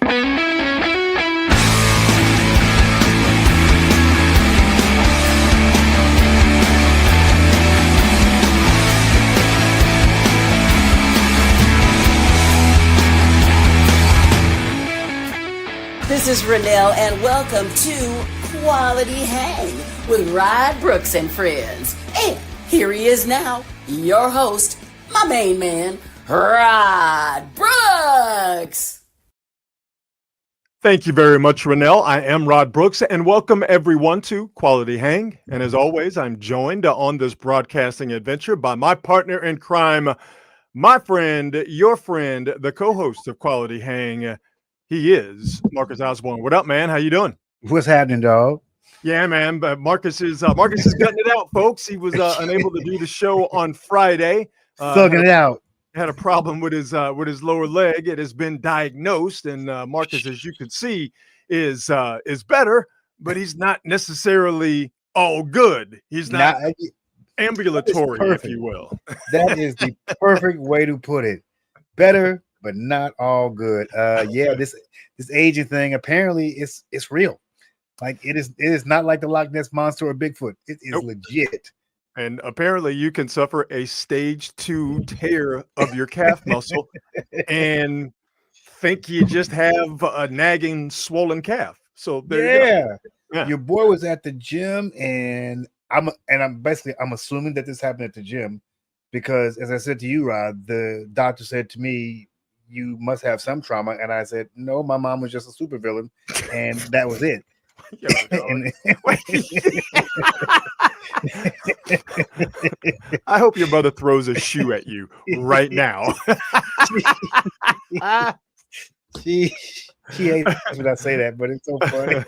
This is Renelle, and welcome to Quality Hang with Rod Brooks and friends. And here he is now, your host, my main man, Rod Brooks. Thank you very much, Renelle. I am Rod Brooks, and welcome everyone to Quality Hang. And as always, I'm joined on this broadcasting adventure by my partner in crime, my friend, your friend, the co-host of Quality Hang. He is Marcus Osborne. What up, man? How you doing? What's happening, dog? Yeah, man. But Marcus is gutting it out, folks. He was unable to do the show on Friday. Thugging it out. Had a problem with his lower leg. It has been diagnosed, and Marcus, as you can see, is better, but he's not necessarily all good. He's not ambulatory, if you will. That is the perfect way to put it. Better, but not all good. Yeah, this aging thing, apparently it's real. Like it is not like the Loch Ness Monster or Bigfoot. It is legit. And apparently you can suffer a stage 2 tear of your calf muscle and think you just have a nagging swollen calf. So there you go. Yeah. Your boy was at the gym, and I'm assuming that this happened at the gym because, as I said to you, Rod, the doctor said to me, you must have some trauma. And I said, no, my mom was just a supervillain, and that was it. I hope your mother throws a shoe at you right now. She hates when I say that, but it's so funny.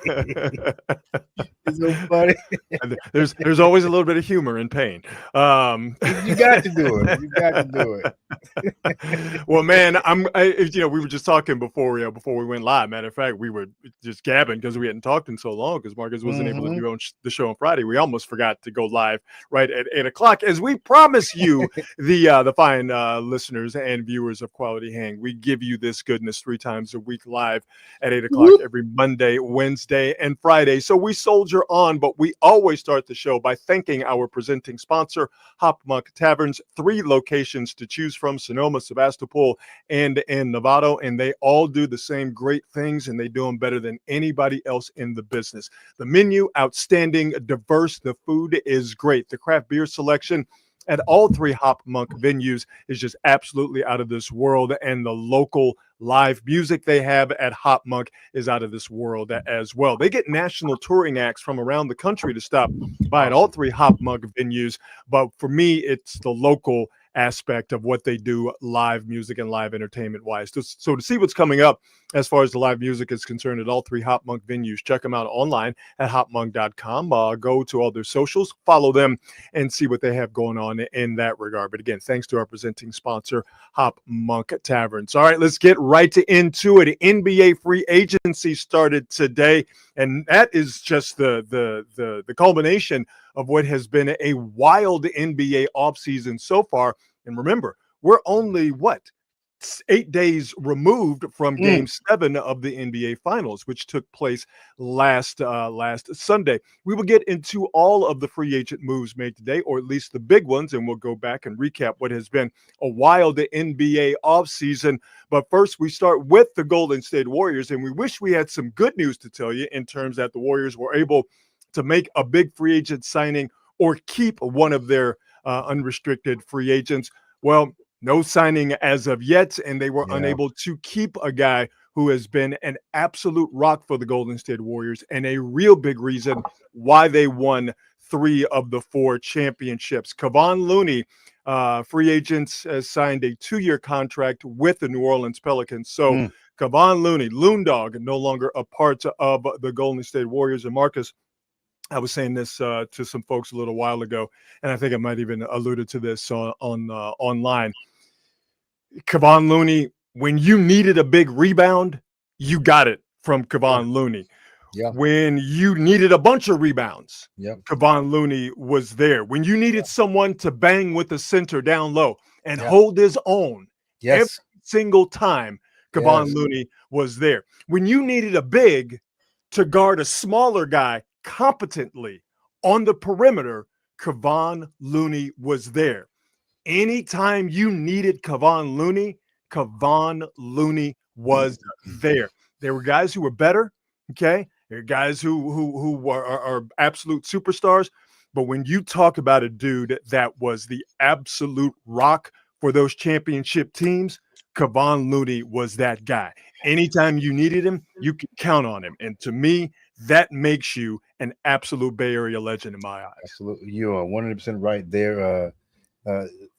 It's so funny. There's always a little bit of humor in pain. You got to do it. You got to do it. Well, man, we were just talking before we went live. Matter of fact, we were just gabbing because we hadn't talked in so long because Marcus wasn't able to do the show on Friday. We almost forgot to go live right at 8:00, as we promised you, the fine listeners and viewers of Quality Hang. We give you this goodness 3 times a week live at 8:00 every Monday, Wednesday, and Friday. So we soldier on, but we always start the show by thanking our presenting sponsor, Hop Monk Taverns. 3 locations to choose from: Sonoma, Sebastopol, and in Novato, and they all do the same great things, and they do them better than anybody else in the business. The menu, outstanding, diverse. The food is great. The craft beer selection at all 3 Hop Monk venues is just absolutely out of this world, and the local live music they have at Hop Monk is out of this world as well. They get national touring acts from around the country to stop by at all 3 Hop Monk venues, but for me, it's the local aspect of what they do live music and live entertainment wise. So to see what's coming up as far as the live music is concerned at all 3 Hop Monk venues, check them out online at hopmonk.com. Go to all their socials, follow them, and see what they have going on in that regard. But again, thanks to our presenting sponsor, Hop Monk Taverns. All right, let's get right into it. NBA free agency started today, and that is just the culmination of what has been a wild NBA offseason so far. And remember, we're only 8 days removed from Game 7 of the NBA Finals, which took place last Sunday. We will get into all of the free agent moves made today, or at least the big ones, and we'll go back and recap what has been a wild NBA offseason. But first, we start with the Golden State Warriors, and we wish we had some good news to tell you in terms that the Warriors were able to make a big free agent signing or keep one of their unrestricted free agents. Well, no signing as of yet, and they were unable to keep a guy who has been an absolute rock for the Golden State Warriors and a real big reason why they won 3 of the 4 championships. Kevon Looney, free agents, has signed a 2-year contract with the New Orleans Pelicans. So Kevon Looney, Loon Dog, no longer a part of the Golden State Warriors. And Marcus, I was saying this to some folks a little while ago, and I think I might even alluded to this online. Kevon Looney, when you needed a big rebound, you got it from Kevon Looney. Yeah. When you needed a bunch of rebounds, yep, Kevon Looney was there. When you needed someone to bang with the center down low and hold his own every single time, Kevon Yes. Looney was there. When you needed a big to guard a smaller guy competently on the perimeter, Kevon Looney was there. Anytime you needed Kevon Looney was there. There were guys who were better, okay? There are guys who are absolute superstars. But when you talk about a dude that was the absolute rock for those championship teams, Kevon Looney was that guy. Anytime you needed him, you could count on him. And to me, that makes you an absolute Bay Area legend in my eyes. Absolutely. You are 100% right there.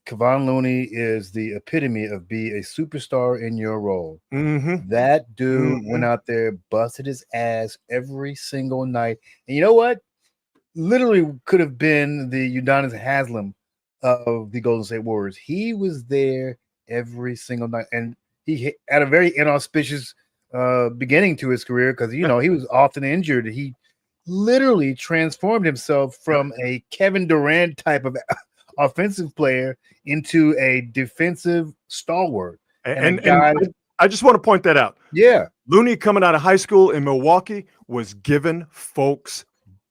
Kevon Looney is the epitome of be a superstar in your role. Mm-hmm. That dude went out there, busted his ass every single night. And you know what? Literally could have been the Udonis Haslem of the Golden State Warriors. He was there every single night. And he had a very inauspicious beginning to his career because, you know, he was often injured. He literally transformed himself from a Kevin Durant type of offensive player into a defensive stalwart. And I just want to point that out. Yeah. Looney, coming out of high school in Milwaukee, was giving folks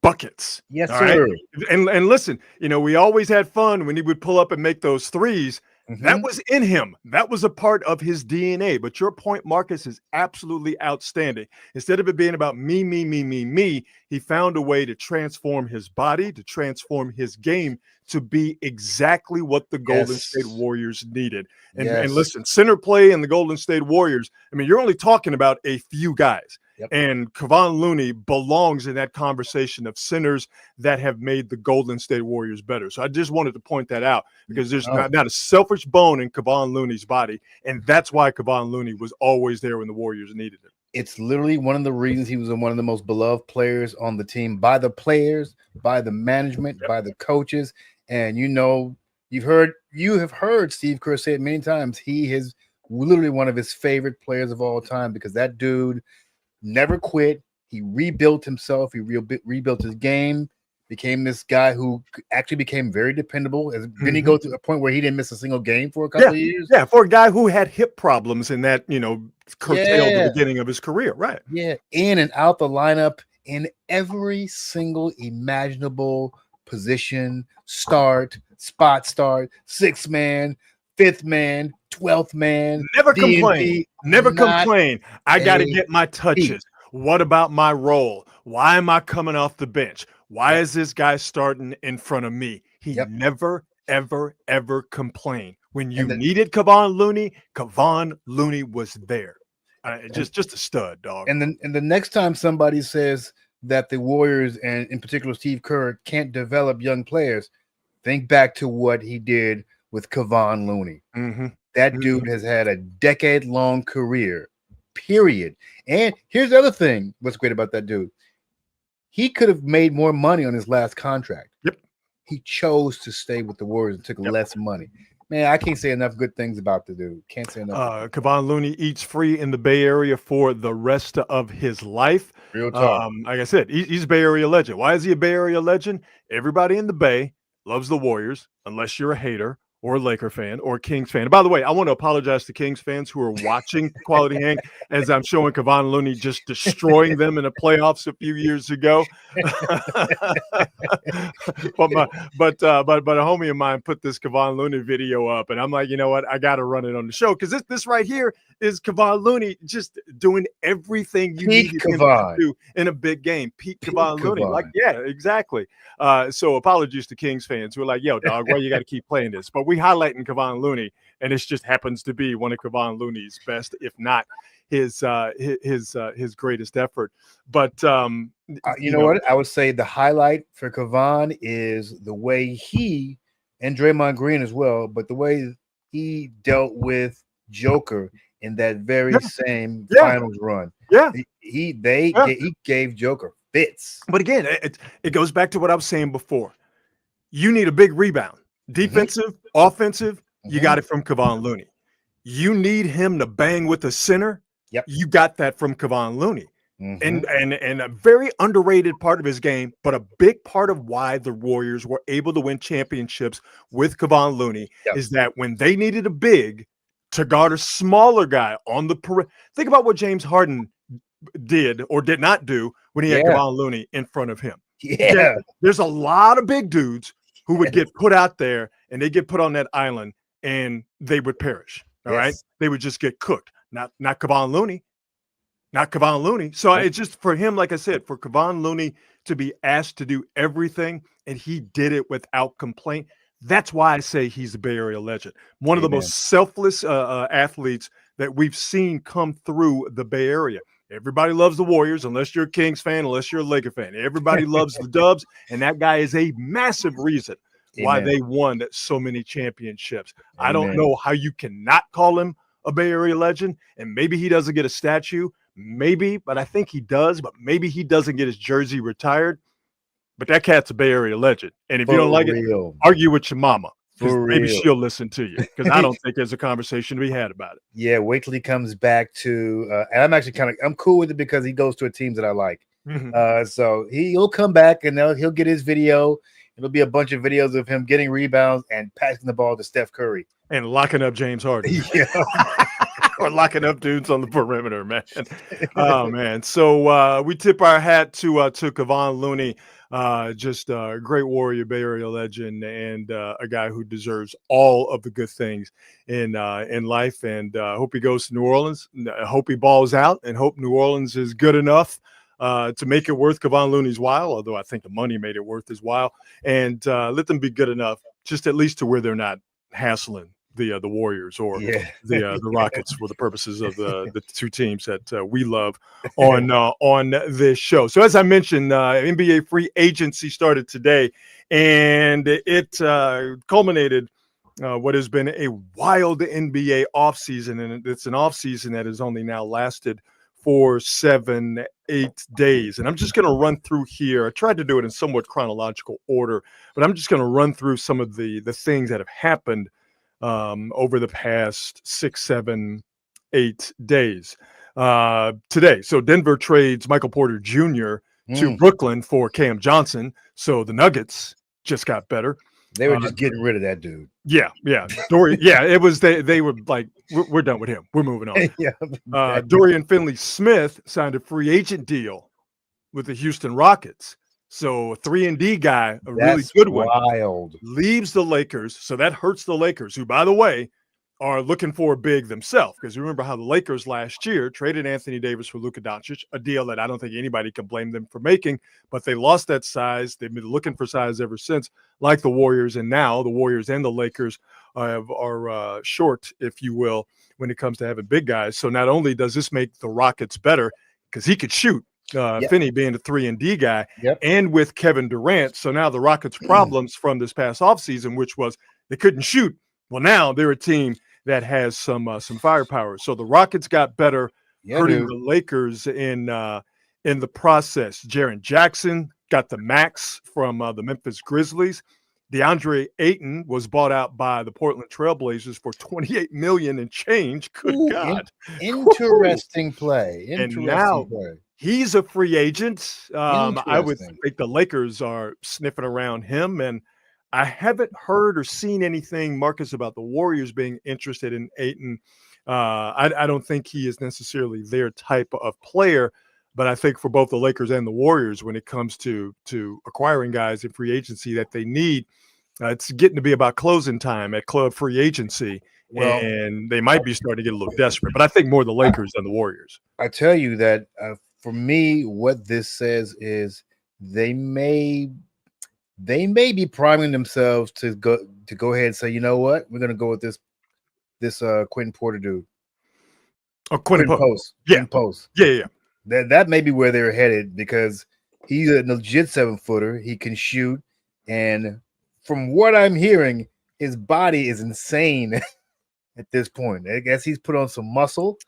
buckets. Yes, sir. Right? And listen, you know, we always had fun when he would pull up and make those threes. That was in him. That was a part of his DNA. But your point, Marcus, is absolutely outstanding. Instead of it being about me, he found a way to transform his body, to transform his game to be exactly what the Golden State Warriors needed. And listen, center play in the Golden State Warriors, I mean, you're only talking about a few guys. And Kevon Looney belongs in that conversation of centers that have made the Golden State Warriors better. So I just wanted to point that out because there's not a selfish bone in Kevon Looney's body. And that's why Kevon Looney was always there when the Warriors needed him. It's literally one of the reasons he was one of the most beloved players on the team by the players, by the management, by the coaches. And, you know, you have heard Steve Kerr say it many times. He is literally one of his favorite players of all time because that dude never quit. He rebuilt himself. He rebuilt his game, became this guy who actually became very dependable. Didn't he go to a point where he didn't miss a single game for a couple of years? Yeah, for a guy who had hip problems and that, you know, curtailed the beginning of his career. Right. Yeah, in and out the lineup in every single imaginable position, spot start, 6th man, 5th man, 12th man. Never complain. Never complain. I got to get my touches. What about my role? Why am I coming off the bench? Why is this guy starting in front of me? He never, ever complained. When you needed Kevon Looney was there. Just a stud, dog. And the next time somebody says that the Warriors, and in particular Steve Kerr, can't develop young players, think back to what he did with Kevon Looney. That dude has had a decade-long career, period. And here's the other thing. What's great about that dude? He could have made more money on his last contract. He chose to stay with the Warriors and took less money. Man, I can't say enough good things about the dude. Can't say enough. Kevon Looney eats free in the Bay Area for the rest of his life. Real talk. Like I said, he's a Bay Area legend. Why is he a Bay Area legend? Everybody in the Bay loves the Warriors, unless you're a hater or a Laker fan or a Kings fan. And by the way, I want to apologize to Kings fans who are watching Quality Hang as I'm showing Kevon Looney just destroying them in the playoffs a few years ago. but a homie of mine put this Kevon Looney video up, and I'm like, you know what? I got to run it on the show because this right here is Kevon Looney just doing everything you need him to do in a big game. Peak Kevon Looney. Like, yeah, exactly. So apologies to Kings fans who are like, yo, dog, why you got to keep playing this? But we highlighting Kevon Looney, and this just happens to be one of Kevon Looney's best, if not his greatest effort. But you know what? I would say the highlight for Kevon is the way he and Draymond Green as well, but the way he dealt with Joker in that very same finals run. He gave Joker fits. But again, it goes back to what I was saying before. You need a big rebound. Defensive, offensive, you got it from Kevon Looney. You need him to bang with the center. You got that from Kevon Looney. And a very underrated part of his game, but a big part of why the Warriors were able to win championships with Kevon Looney is that when they needed a big, to guard a smaller guy on the perimeter. Think about what James Harden did or did not do when he had Kevon Looney in front of him. Yeah. There's a lot of big dudes who would get put out there and they get put on that island and they would perish. All right. They would just get cooked. Not Kevon Looney. Not Kevon Looney. So it's just for him, like I said, for Kevon Looney to be asked to do everything and he did it without complaint. That's why I say he's a Bay Area legend. One of the most selfless athletes that we've seen come through the Bay Area. Everybody loves the Warriors, unless you're a Kings fan, unless you're a Laker fan. Everybody loves the Dubs, and that guy is a massive reason why they won so many championships. I don't know how you cannot call him a Bay Area legend, and maybe he doesn't get a statue, maybe, but I think he does, but maybe he doesn't get his jersey retired. But that cat's a Bay Area legend, and if you don't like it, argue with your mama. Maybe she'll listen to you, because I don't think there's a conversation to be had about it. Yeah, wait till he comes back to and I'm actually I'm cool with it because he goes to a team that I like. So he'll come back and he'll get his video. It'll be a bunch of videos of him getting rebounds and passing the ball to Steph Curry. And locking up James Harden. Or locking up dudes on the perimeter, man. Oh, man. So we tip our hat to Kevon Looney. Just a great Warrior, Bay Area legend, and a guy who deserves all of the good things in life. And hope he goes to New Orleans. I hope he balls out, and hope New Orleans is good enough to make it worth Kevon Looney's while, although I think the money made it worth his while. And let them be good enough, just at least to where they're not hassling the Warriors or the Rockets for the purposes of the two teams that we love on this show. So as I mentioned, NBA free agency started today, and it culminated what has been a wild NBA offseason, and it's an offseason that has only now lasted for 7-8 days. And I'm just going to run through here. I tried to do it in somewhat chronological order, but I'm just going to run through some of the things that have happened over the past 6, 7, 8 days. Today, so Denver trades Michael Porter Jr. to Brooklyn for Cam Johnson. So the Nuggets just got better. They were just getting rid of that dude. Yeah. It was they were like, we're done with him. We're moving on. Dorian Finney-Smith signed a free agent deal with the Houston Rockets. So a 3-and-D guy, really good one, leaves the Lakers. So that hurts the Lakers, who, by the way, are looking for a big themselves. Because remember how the Lakers last year traded Anthony Davis for Luka Doncic, a deal that I don't think anybody can blame them for making. But they lost that size. They've been looking for size ever since, like the Warriors. And now the Warriors and the Lakers are short, if you will, when it comes to having big guys. So not only does this make the Rockets better, because he could shoot, Finney being a 3-and-D guy, and with Kevin Durant. So now the Rockets' problems from this past offseason, which was they couldn't shoot. Well, now they're a team that has some firepower. So the Rockets got better, hurting the Lakers in the process. Jaren Jackson got the max from the Memphis Grizzlies. DeAndre Ayton was bought out by the Portland Trailblazers for $28 million and change. Good God. Interesting play. And now he's a free agent. I would think the Lakers are sniffing around him. And I haven't heard or seen anything, Marcus, about the Warriors being interested in Ayton. I don't think he is necessarily their type of player. But I think for both the Lakers and the Warriors, when it comes to acquiring guys in free agency that they need, it's getting to be about closing time at club free agency, and they might be starting to get a little desperate. But I think more the Lakers than the Warriors. I tell you that for me, what this says is they may be priming themselves to go ahead and say, you know what, we're going to go with this Quentin Porter dude. Oh, Quentin Post. Post. Yeah. That may be where they're headed, because he's a legit 7-footer. He can shoot, and from what I'm hearing, his body is insane at this point. I guess he's put on some muscle,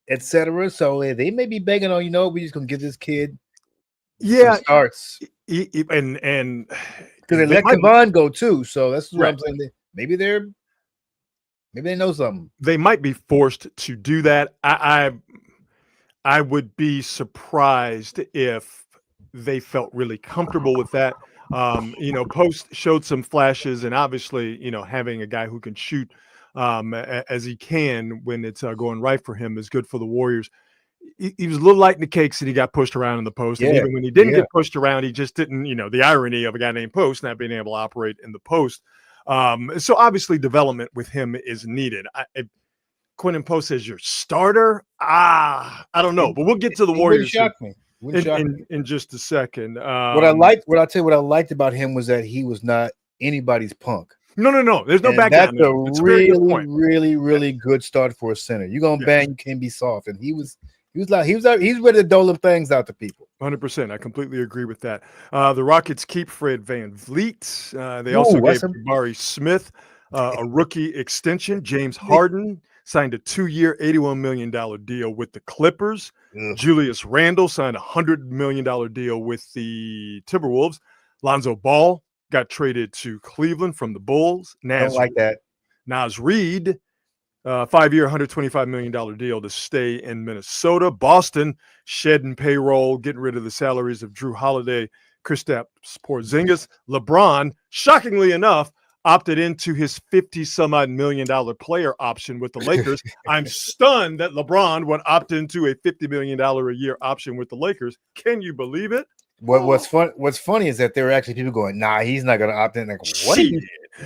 etc. So they may be begging on, we're just gonna give this kid some starts. And because they let Kevon go too. So that's what I'm saying. Maybe they know something. They might be forced to do that. I would be surprised if they felt really comfortable with that. Post showed some flashes, and obviously, having a guy who can shoot as he can when it's going right for him is good for the Warriors. He was a little light in the cakes and he got pushed around in the post. And even when he didn't get pushed around, he just didn't, the irony of a guy named Post not being able to operate in the post. So obviously development with him is needed. Quentin Post as your starter? I don't know, but we'll get to the Warriors in just a second. What I liked about him was that he was not anybody's punk. No. There's no background. That's a really good start for a center. You're gonna bang, you can't be soft, and he's ready to dole them things out to people. 100%. I completely agree with that. The Rockets keep Fred VanVleet. They also gave Jabari Smith a rookie extension. James Harden signed a 2-year, $81 million deal with the Clippers. Julius Randle signed a $100 million deal with the Timberwolves. Lonzo Ball got traded to Cleveland from the Bulls. Don't like that. Naz Reid, 5-year, $125 million deal to stay in Minnesota. Boston shedding payroll, getting rid of the salaries of Drew Holiday, Kristaps Porzingis. LeBron, shockingly enough, opted into his $50-some-odd million player option with the Lakers. I'm stunned that LeBron would opt into a $50 million a year option with the Lakers. Can you believe it? What's funny is that there are actually people going, nah, he's not going to opt in. Like,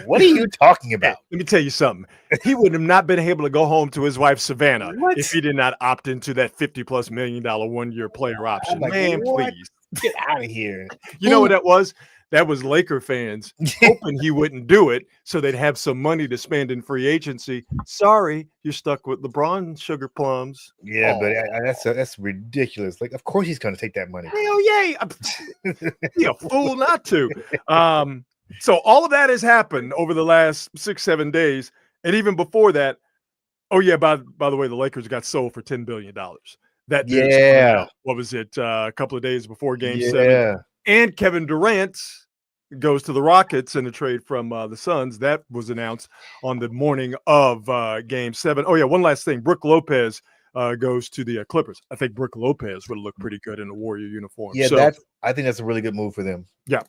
what are you talking about? Let me tell you something. He would have not been able to go home to his wife, Savannah, if he did not opt into that $50+ million 1-year player option. Like, man, please. Get out of here. You know what that was? That was Laker fans hoping he wouldn't do it so they'd have some money to spend in free agency. Sorry, you're stuck with LeBron sugar plums. Yeah, but that's ridiculous. Like, of course he's going to take that money. Hell yeah. You're a fool not to. So all of that has happened over the last 6-7 days. And even before that, by the way, the Lakers got sold for $10 billion. What was it? A couple of days before Game 7. And Kevin Durant goes to the Rockets in a trade from the Suns. That was announced on the morning of Game 7. Oh, yeah, one last thing. Brook Lopez goes to the Clippers. I think Brook Lopez would look pretty good in a Warrior uniform. Yeah, I think that's a really good move for them. Yeah.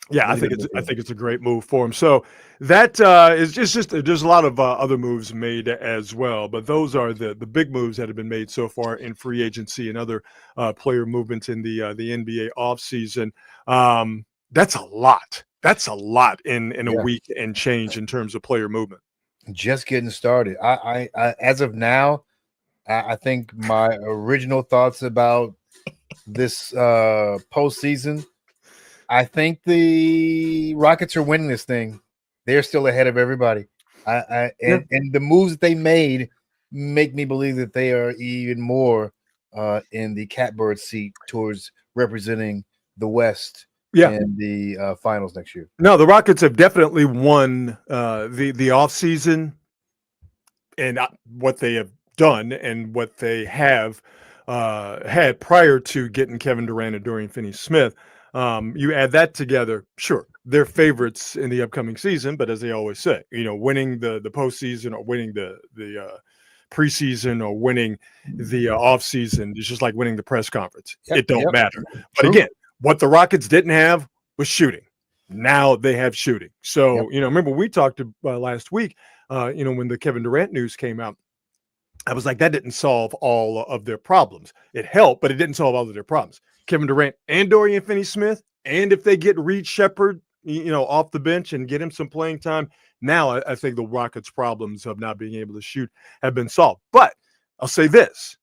Yeah, I think it's a great move for him. So that is just there's a lot of other moves made as well, but those are the big moves that have been made so far in free agency and other player movements in the NBA offseason. That's a lot. That's a lot in a week and change in terms of player movement. Just getting started. I as of now, I think my original thoughts about this postseason. I think the Rockets are winning this thing. They're still ahead of everybody. And the moves that they made make me believe that they are even more in the catbird seat towards representing the West in the finals next year. No, the Rockets have definitely won the offseason and what they have done and what they have had prior to getting Kevin Durant and Dorian Finney-Smith. You add that together, sure, they're favorites in the upcoming season, but as they always say, winning the postseason or winning the preseason or winning the offseason is just like winning the press conference. It don't matter. But again, what the Rockets didn't have was shooting. Now they have shooting. So, remember we talked last week, when the Kevin Durant news came out, I was like, that didn't solve all of their problems. It helped, but it didn't solve all of their problems. Kevin Durant and Dorian Finney-Smith, and if they get Reed Shepherd, off the bench and get him some playing time, now I think the Rockets' problems of not being able to shoot have been solved. But I'll say this,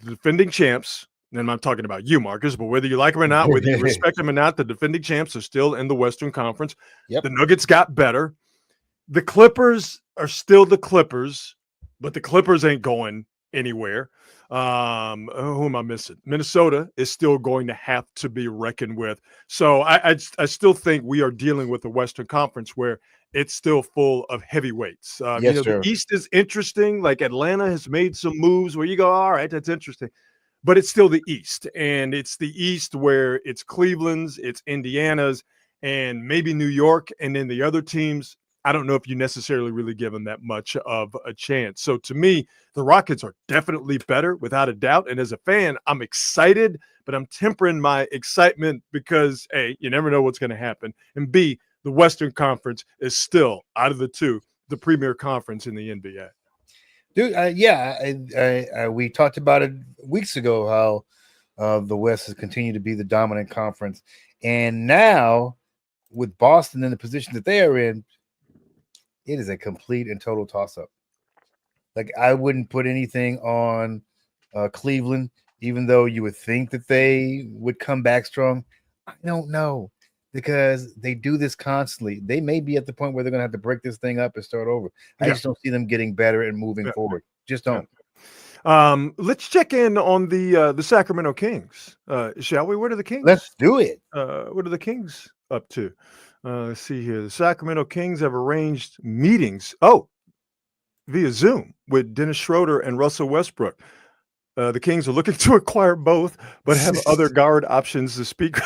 the defending champs, and I'm talking about you, Marcus, but whether you like them or not, whether you respect them or not, the defending champs are still in the Western Conference. The Nuggets got better. The Clippers are still the Clippers, but the Clippers ain't going anywhere. Who am I missing? Minnesota is still going to have to be reckoned with. So I still think we are dealing with the Western Conference where it's still full of heavyweights. The East is interesting. Like Atlanta has made some moves where you go, all right, that's interesting. But it's still the East. And it's the East where it's Cleveland's, it's Indiana's, and maybe New York. And then the other teams, I don't know if you necessarily really give them that much of a chance. So to me, the Rockets are definitely better without a doubt. And as a fan, I'm excited, but I'm tempering my excitement because A, you never know what's going to happen. And B, the Western Conference is still out of the two the premier conference in the NBA. Dude, we talked about it weeks ago how the West has continued to be the dominant conference, and now with Boston in the position that they are in, it is a complete and total toss-up. Like, I wouldn't put anything on Cleveland, even though you would think that they would come back strong. I don't know, because they do this constantly. They may be at the point where they're going to have to break this thing up and start over. I just don't see them getting better and moving forward. Just don't. Let's check in on the Sacramento Kings, shall we? What are the Kings? Let's do it. What are the Kings up to? Let's see here. The Sacramento Kings have arranged meetings. Via Zoom with Dennis Schroeder and Russell Westbrook. The Kings are looking to acquire both, but have other guard options to speak.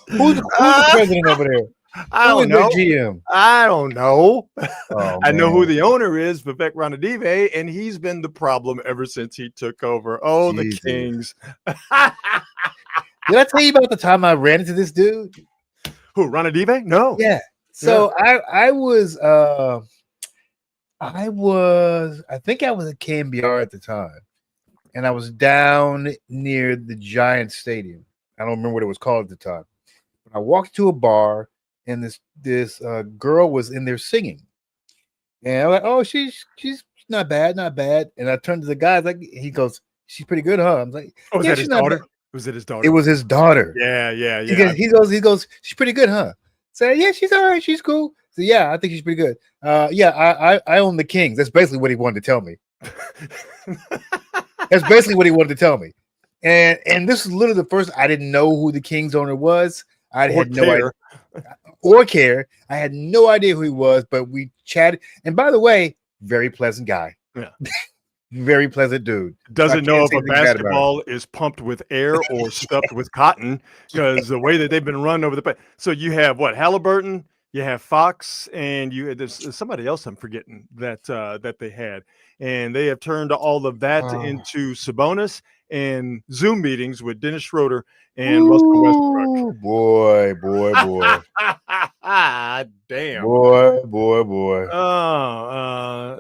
Who's the president over there? I don't know. GM? I don't know. Oh, I know who the owner is, Vivek Ranadive, and he's been the problem ever since he took over. Oh, Jesus. The Kings. Did I tell you about the time I ran into this dude? Who, Ranadive? No. Yeah. So I think I was at KMBR at the time, and I was down near the Giants Stadium. I don't remember what it was called at the time. But I walked to a bar, and this girl was in there singing, and I'm like, "Oh, she's not bad, not bad." And I turned to the guy, like, he goes, "She's pretty good, huh?" I'm like, "Oh, was that his daughter?" Was it his daughter? It was his daughter. Yeah. He goes, "She's pretty good, huh?" Say, "Yeah, she's all right. She's cool." So, yeah, I think she's pretty good. I own the Kings. That's basically what he wanted to tell me. That's basically what he wanted to tell me. And this is literally the first. I didn't know who the Kings owner was. I had no idea or care. I had no idea who he was, but we chatted. And by the way, very pleasant guy. Yeah. Very pleasant dude. Doesn't know if a basketball is pumped with air or stuffed with cotton, because the way that they've been run over the place. So you have what? Halliburton, you have Fox, and there's somebody else I'm forgetting that they had. And they have turned all of that into Sabonis and Zoom meetings with Dennis Schroeder and Russell Westbrook. Boy. Damn. Boy.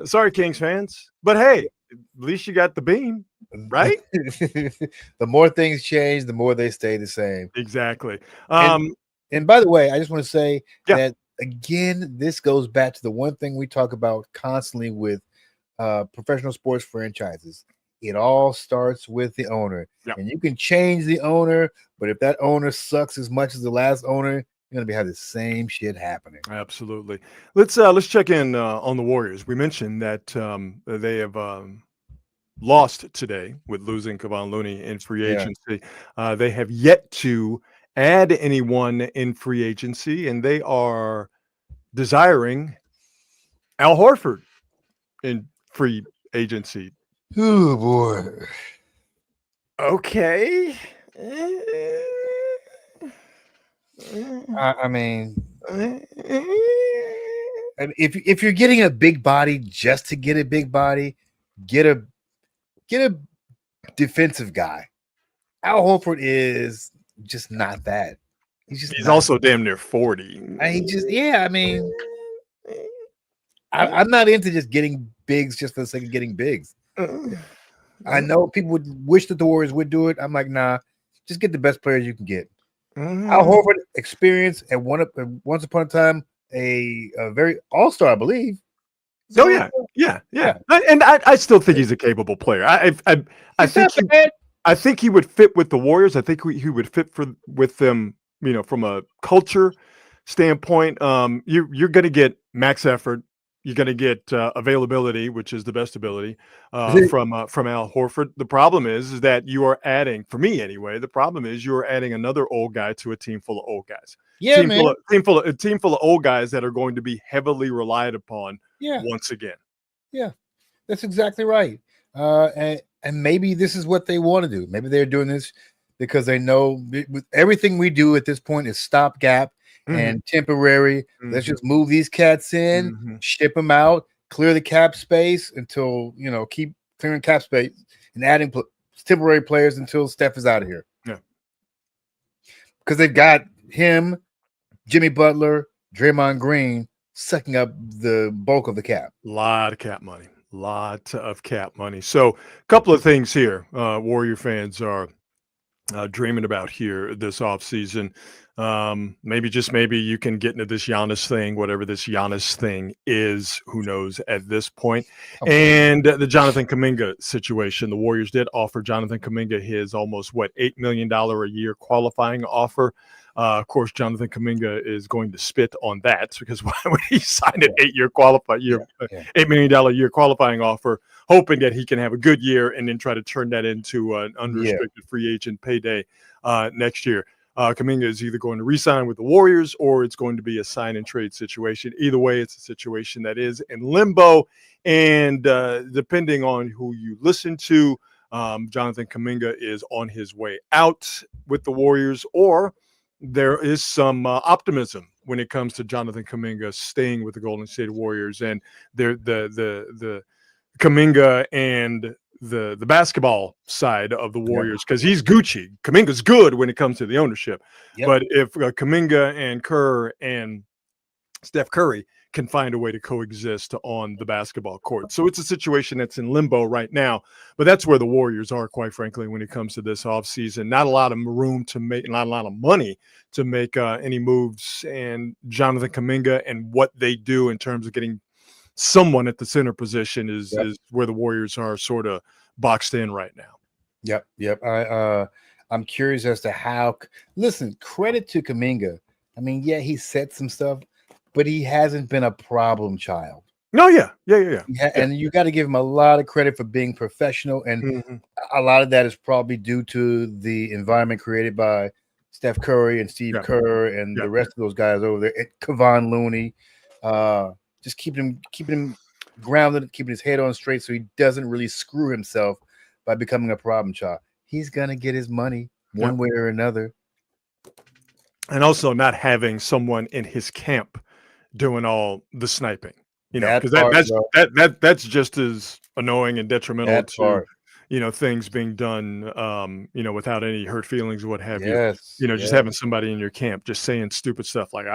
Sorry, Kings fans. But hey, at least you got the beam, right? The more things change, the more they stay the same. Exactly. And by the way, I just want to say that, again, this goes back to the one thing we talk about constantly with professional sports franchises. It all starts with the owner. Yep. And you can change the owner, but if that owner sucks as much as the last owner, you're going to have the same shit happening. Absolutely. Let's check in on the Warriors. We mentioned that they have lost today with losing Kevon Looney in free agency. They have yet to add anyone in free agency, and they are desiring Al Horford in free agency. Oh, boy. Okay. I mean, if you're getting a big body just to get a big body, get a defensive guy. Al Horford is just not that. He's also damn near 40. I'm not into just getting bigs just for the sake of getting bigs. I know people would wish that the Warriors would do it. I'm like, nah, just get the best players you can get. Al Horford, experience, and once upon a time, a very all-star, I believe. So, yeah. And I still think he's a capable player. I think he would fit with the Warriors. I think he would fit with them, from a culture standpoint. You're going to get max effort. You're going to get availability, which is the best ability from Al Horford. The problem is that you are adding, for me anyway, the problem is you are adding another old guy to a team full of old guys. Yeah, a team full of old guys that are going to be heavily relied upon once again. Yeah, that's exactly right. And maybe this is what they want to do. Maybe they're doing this because they know with everything we do at this point is stopgap and temporary. Let's just move these cats in, ship them out, clear the cap space until, keep clearing cap space and adding temporary players until Steph is out of here. Yeah. Because they've got him, Jimmy Butler, Draymond Green sucking up the bulk of the cap. Lot of cap money. Lot of cap money. So, a couple of things here. Warrior fans are dreaming about here this offseason. Maybe you can get into this Giannis thing, whatever this Giannis thing is, who knows at this point. And the Jonathan Kuminga situation. The Warriors did offer Jonathan Kuminga his almost, $8 million a year qualifying offer. Of course, Jonathan Kuminga is going to spit on that because why would he sign an $8 million a year qualifying offer, hoping that he can have a good year and then try to turn that into an unrestricted free agent payday next year. Kuminga is either going to re-sign with the Warriors or it's going to be a sign and trade situation. Either way, it's a situation that is in limbo. And depending on who you listen to, Jonathan Kuminga is on his way out with the Warriors, or there is some optimism when it comes to Jonathan Kuminga staying with the Golden State Warriors, and the Kuminga and the basketball side of the Warriors, because he's Gucci. Kuminga's good when it comes to the ownership, but if Kuminga and Kerr and Steph Curry can find a way to coexist on the basketball court. So it's a situation that's in limbo right now, but that's where the Warriors are, quite frankly, when it comes to this offseason. Not a lot of room to make, not a lot of money to make any moves. And Jonathan Kuminga and what they do in terms of getting someone at the center position is where the Warriors are sort of boxed in right now. Yep. I'm curious as to how. Listen, credit to Kuminga. I mean, he said some stuff, but he hasn't been a problem child. No, yeah. And you got to give him a lot of credit for being professional, and a lot of that is probably due to the environment created by Steph Curry and Steve Kerr and the rest of those guys over there. Kevon Looney, just keeping him grounded, keeping his head on straight, so he doesn't really screw himself by becoming a problem child. He's gonna get his money one way or another, and also not having someone in his camp doing all the sniping, because that's just as annoying and detrimental to things being done without any hurt feelings or what have you. Just having somebody in your camp just saying stupid stuff like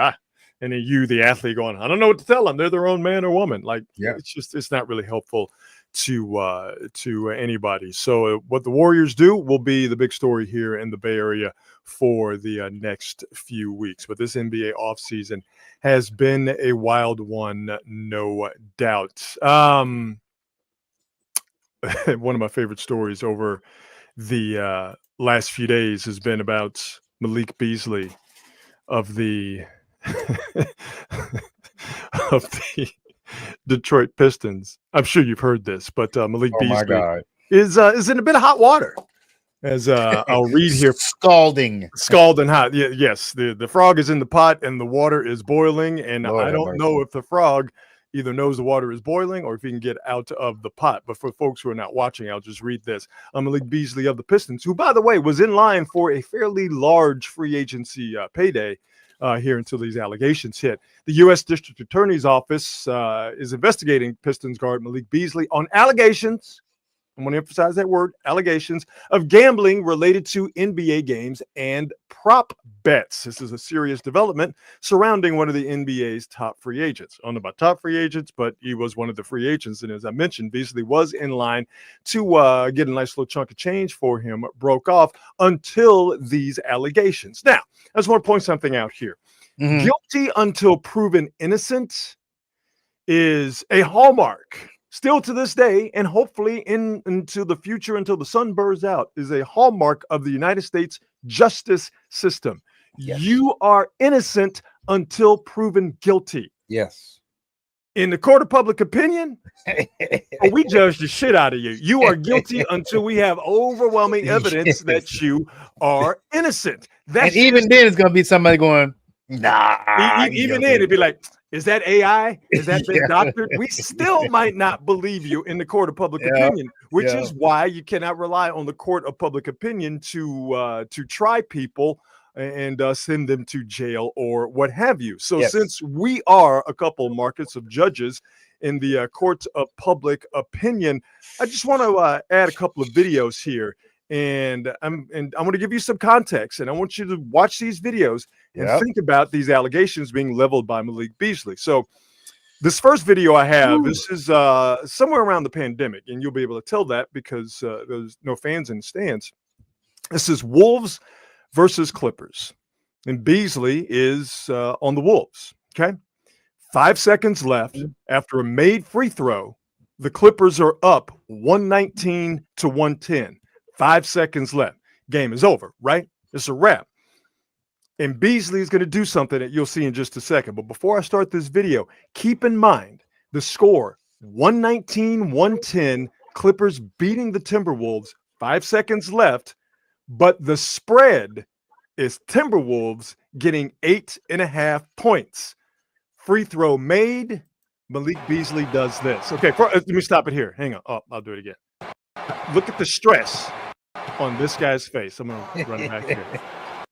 and then you, the athlete, going, I don't know what to tell them, they're their own man or woman. It's not really helpful to anybody. So what the Warriors do will be the big story here in the Bay Area for the next few weeks. But this NBA offseason has been a wild one, no doubt. One of my favorite stories over the last few days has been about Malik Beasley of the of the Detroit Pistons. I'm sure you've heard this, but Malik Beasley is in a bit of hot water. As I'll read here, scalding hot. Yes, the frog is in the pot and the water is boiling, and I don't know if the frog either knows the water is boiling or if he can get out of the pot. But for folks who are not watching, I'll just read this. Malik Beasley of the Pistons, who, by the way, was in line for a fairly large free agency payday here until these allegations hit. The U.S. District Attorney's Office is investigating Pistons guard Malik Beasley on allegations, I want to emphasize that word, allegations of gambling related to NBA games and prop bets. This is a serious development surrounding one of the NBA's top free agents. I don't know about top free agents, but he was one of the free agents. And as I mentioned, Beasley was in line to get a nice little chunk of change for him, broke off until these allegations. Now, I just want to point something out here. Guilty until proven innocent is a hallmark still to this day, and hopefully into the future until the sun burns out, is a hallmark of the United States justice system. Yes. You are innocent until proven guilty. Yes. In the court of public opinion, we judge the shit out of you. You are guilty until we have overwhelming evidence that you are innocent. And even then, it's going to be somebody going, nah. Even then, it'd be like, is that AI? Is that been doctored? We still might not believe you in the court of public opinion, which is why you cannot rely on the court of public opinion to try people and send them to jail or what have you. So since we are a couple markets of judges in the courts of public opinion, I just want to add a couple of videos here And I'm going to give you some context, and I want you to watch these videos and think about these allegations being leveled by Malik Beasley. So this first video I have, this is somewhere around the pandemic, and you'll be able to tell that because there's no fans in the stands. This is Wolves versus Clippers, and Beasley is on the Wolves. Okay, 5 seconds left after a made free throw. The Clippers are up 119 to 110. 5 seconds left. Game is over, right? It's a wrap. And Beasley is going to do something that you'll see in just a second. But before I start this video, keep in mind the score 119-110, Clippers beating the Timberwolves, 5 seconds left. But the spread is Timberwolves getting 8.5 points. Free throw made. Malik Beasley does this. Okay, let me stop it here. Hang on. Oh, I'll do it again. Look at the stress on this guy's face. I'm going to run back here.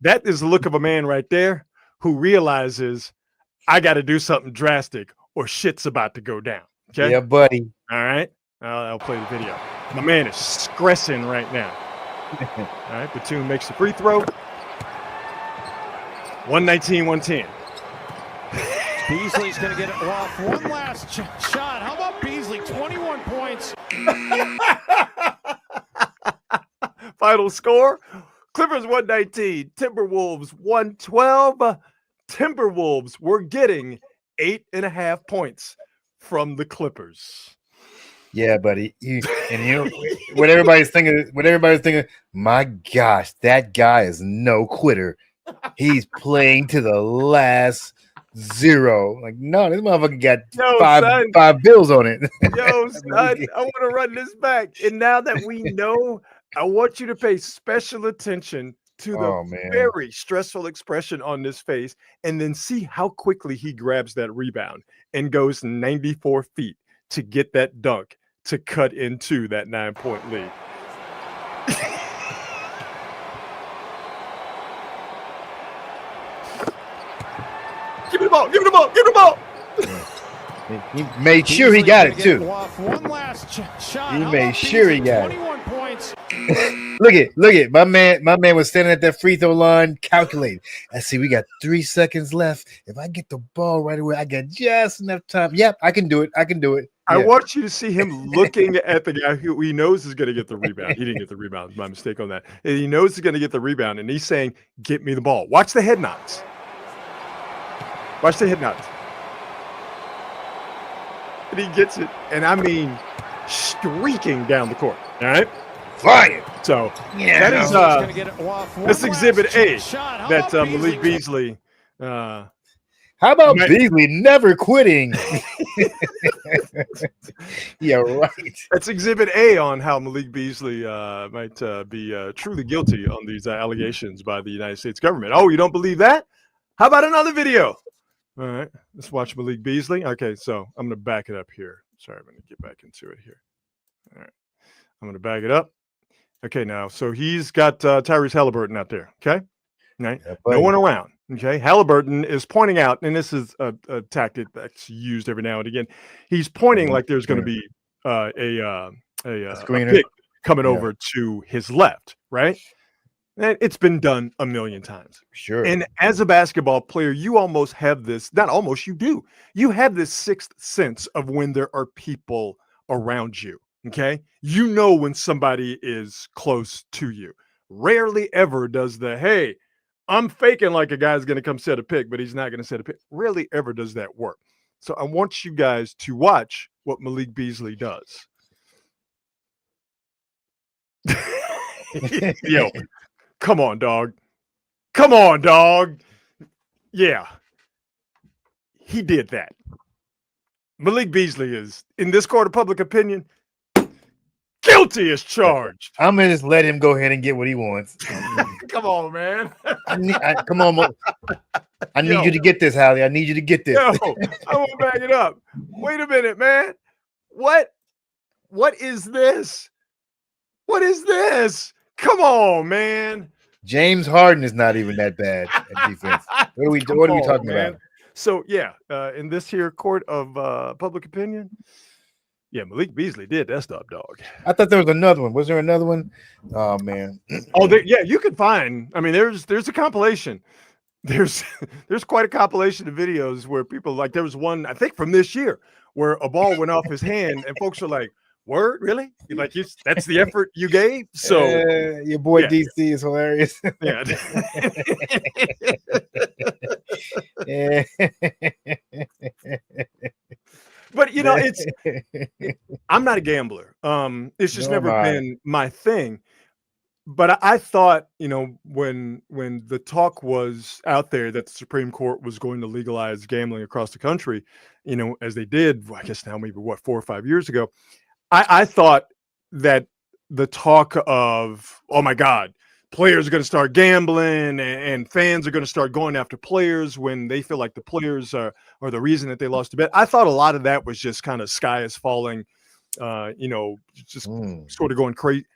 That is the look of a man right there who realizes I got to do something drastic or shit's about to go down. Okay. Yeah, buddy. All right. I'll play the video. My man is stressing right now. All right. Batum makes the free throw. 119-110. Beasley's going to get it off. One last shot. How about Beasley? 21 points. Final score. Clippers 119, Timberwolves 112. Timberwolves were getting 8.5 points from the Clippers. Yeah, buddy. What everybody's thinking, my gosh, that guy is no quitter. He's playing to the last zero. Like, no, this motherfucker got five bills on it. Yo, son, I want to run this back. And now that we know, I want you to pay special attention to the very stressful expression on this face and then see how quickly he grabs that rebound and goes 94 feet to get that dunk to cut into that 9-point lead. Give me the ball, give me the ball, give me the ball. He made sure he got it too. One last shot. He made sure he got 21 points. Look at my man was standing at that free throw line calculating. I see we got 3 seconds left. If I get the ball right away, I got just enough time. Yep, I can do it. Yeah. I want you to see him looking at the guy who he knows is going to get the rebound. He didn't get the rebound. My mistake on that. And he knows he's going to get the rebound, and he's saying, "Get me the ball." Watch the head nods. Watch the head nods. And he gets it, and I mean, streaking down the court. All right, flying. So that is that's Exhibit A. That Malik Beasley. How about Beasley never quitting? Yeah, right. That's Exhibit A on how Malik Beasley might be truly guilty on these allegations by the United States government. Oh, you don't believe that? How about another video? All right, let's watch Malik Beasley. Okay, so I'm going to back it up here. Sorry, I'm going to get back into it here. All right, I'm going to back it up. Okay, now, so he's got Tyrese Halliburton out there, okay? Right? Yeah, no one around, okay? Halliburton is pointing out, and this is a tactic that's used every now and again. He's pointing like there's going to be a pick coming over to his left, right? And it's been done a million times. Sure. And as a basketball player, you almost have this, not almost, you do. You have this sixth sense of when there are people around you, okay? You know when somebody is close to you. Rarely ever does hey, I'm faking like a guy's going to come set a pick, but he's not going to set a pick. Rarely ever does that work. So I want you guys to watch what Malik Beasley does. Yo. Come on, dog. Come on, dog. Yeah. He did that. Malik Beasley is, in this court of public opinion, guilty as charged. I'm going to just let him go ahead and get what he wants. Come on, man. Come on. I need you to get this, Hallie. I need you to get this. Yo, I won't back it up. Wait a minute, man. What is this? What is this? Come on, man. James Harden is not even that bad at defense. What are we talking about? So, yeah, in this here court of public opinion, Yeah, Malik Beasley did that stuff, dog. I thought there was another one. Was there another one? Oh man. Yeah, you can find. I mean, there's a compilation. There's quite a compilation of videos where people like. There was one I think from this year where a ball went off his hand, and folks are like, "Word, really? Like that's the effort you gave?" So your boy yeah. DC is hilarious. Yeah. Yeah. But I'm not a gambler. It's just never been my thing. But I thought, when the talk was out there that the Supreme Court was going to legalize gambling across the country, as they did, I guess now maybe 4 or 5 years ago, I thought that the talk of, oh my God, players are going to start gambling and fans are going to start going after players when they feel like the players are the reason that they lost a bet. I thought a lot of that was just kind of sky is falling, just sort of going crazy.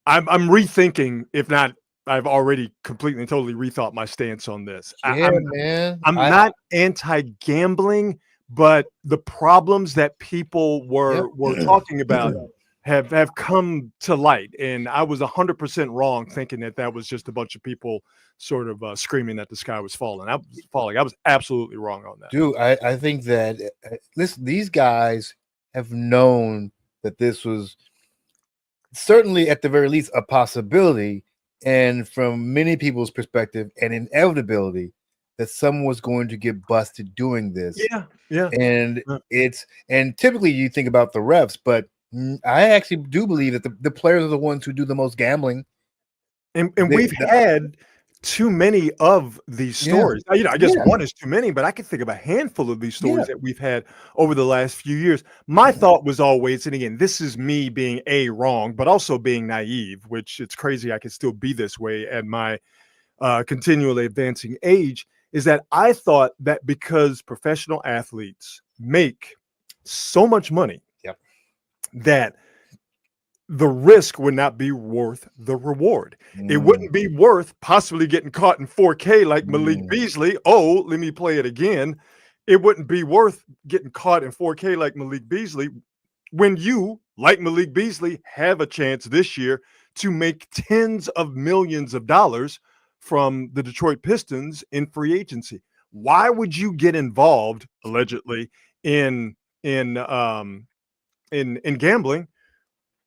I'm rethinking, if not, I've already completely and totally rethought my stance on this. Man. I'm not anti-gambling, but the problems that people were talking about have come to light, and I was 100% wrong thinking that was just a bunch of people sort of screaming that the sky was falling. I was absolutely wrong on that. Dude, I think that listen, these guys have known that this was certainly at the very least a possibility, and from many people's perspective, an inevitability that someone was going to get busted doing this. Yeah. And and typically you think about the refs, but I actually do believe that the players are the ones who do the most gambling. And we've had too many of these stories. I guess one is too many, but I can think of a handful of these stories that we've had over the last few years. My thought was always, and again, this is me being wrong, but also being naive, which it's crazy I can still be this way at my continually advancing age, is that I thought that because professional athletes make so much money, that the risk would not be worth the reward. It wouldn't be worth possibly getting caught in 4K like Malik Beasley. Oh, let me play it again. It wouldn't be worth getting caught in 4K like Malik Beasley when you, like Malik Beasley, have a chance this year to make tens of millions of dollars from the Detroit Pistons in free agency. Why would you get involved, allegedly, in gambling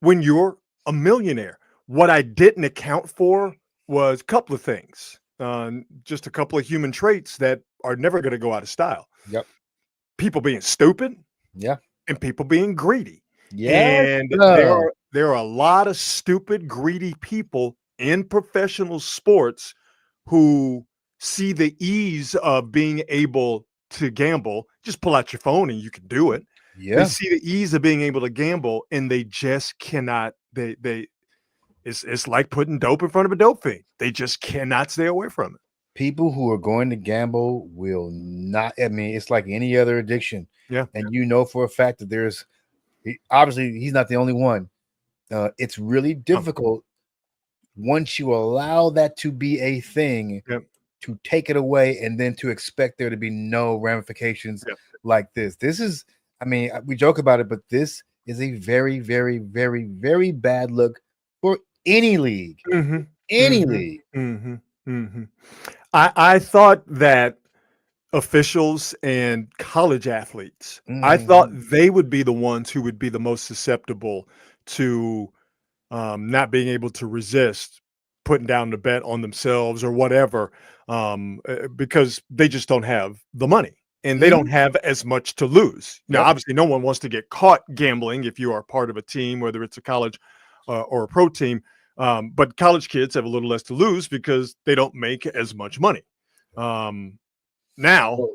when you're a millionaire? What I didn't account for was a couple of things, just a couple of human traits that are never going to go out of style. People being stupid, and people being greedy. And there are a lot of stupid, greedy people in professional sports who see the ease of being able to gamble. Just pull out your phone and you can do it. They see the ease of being able to gamble, and they just cannot. It's like putting dope in front of a dope fiend. They just cannot stay away from it. People who are going to gamble will not. I mean, it's like any other addiction. And for a fact that there's obviously he's not the only one. It's really difficult once you allow that to be a thing to take it away, and then to expect there to be no ramifications like this. This is. I mean, we joke about it, but this is a very, very, very, very bad look for any league. Any league. I thought that officials and college athletes, I thought they would be the ones who would be the most susceptible to not being able to resist putting down the bet on themselves or whatever, because they just don't have the money. And they don't have as much to lose. Now, obviously, no one wants to get caught gambling if you are part of a team, whether it's a college or a pro team. But college kids have a little less to lose because they don't make as much money. Now,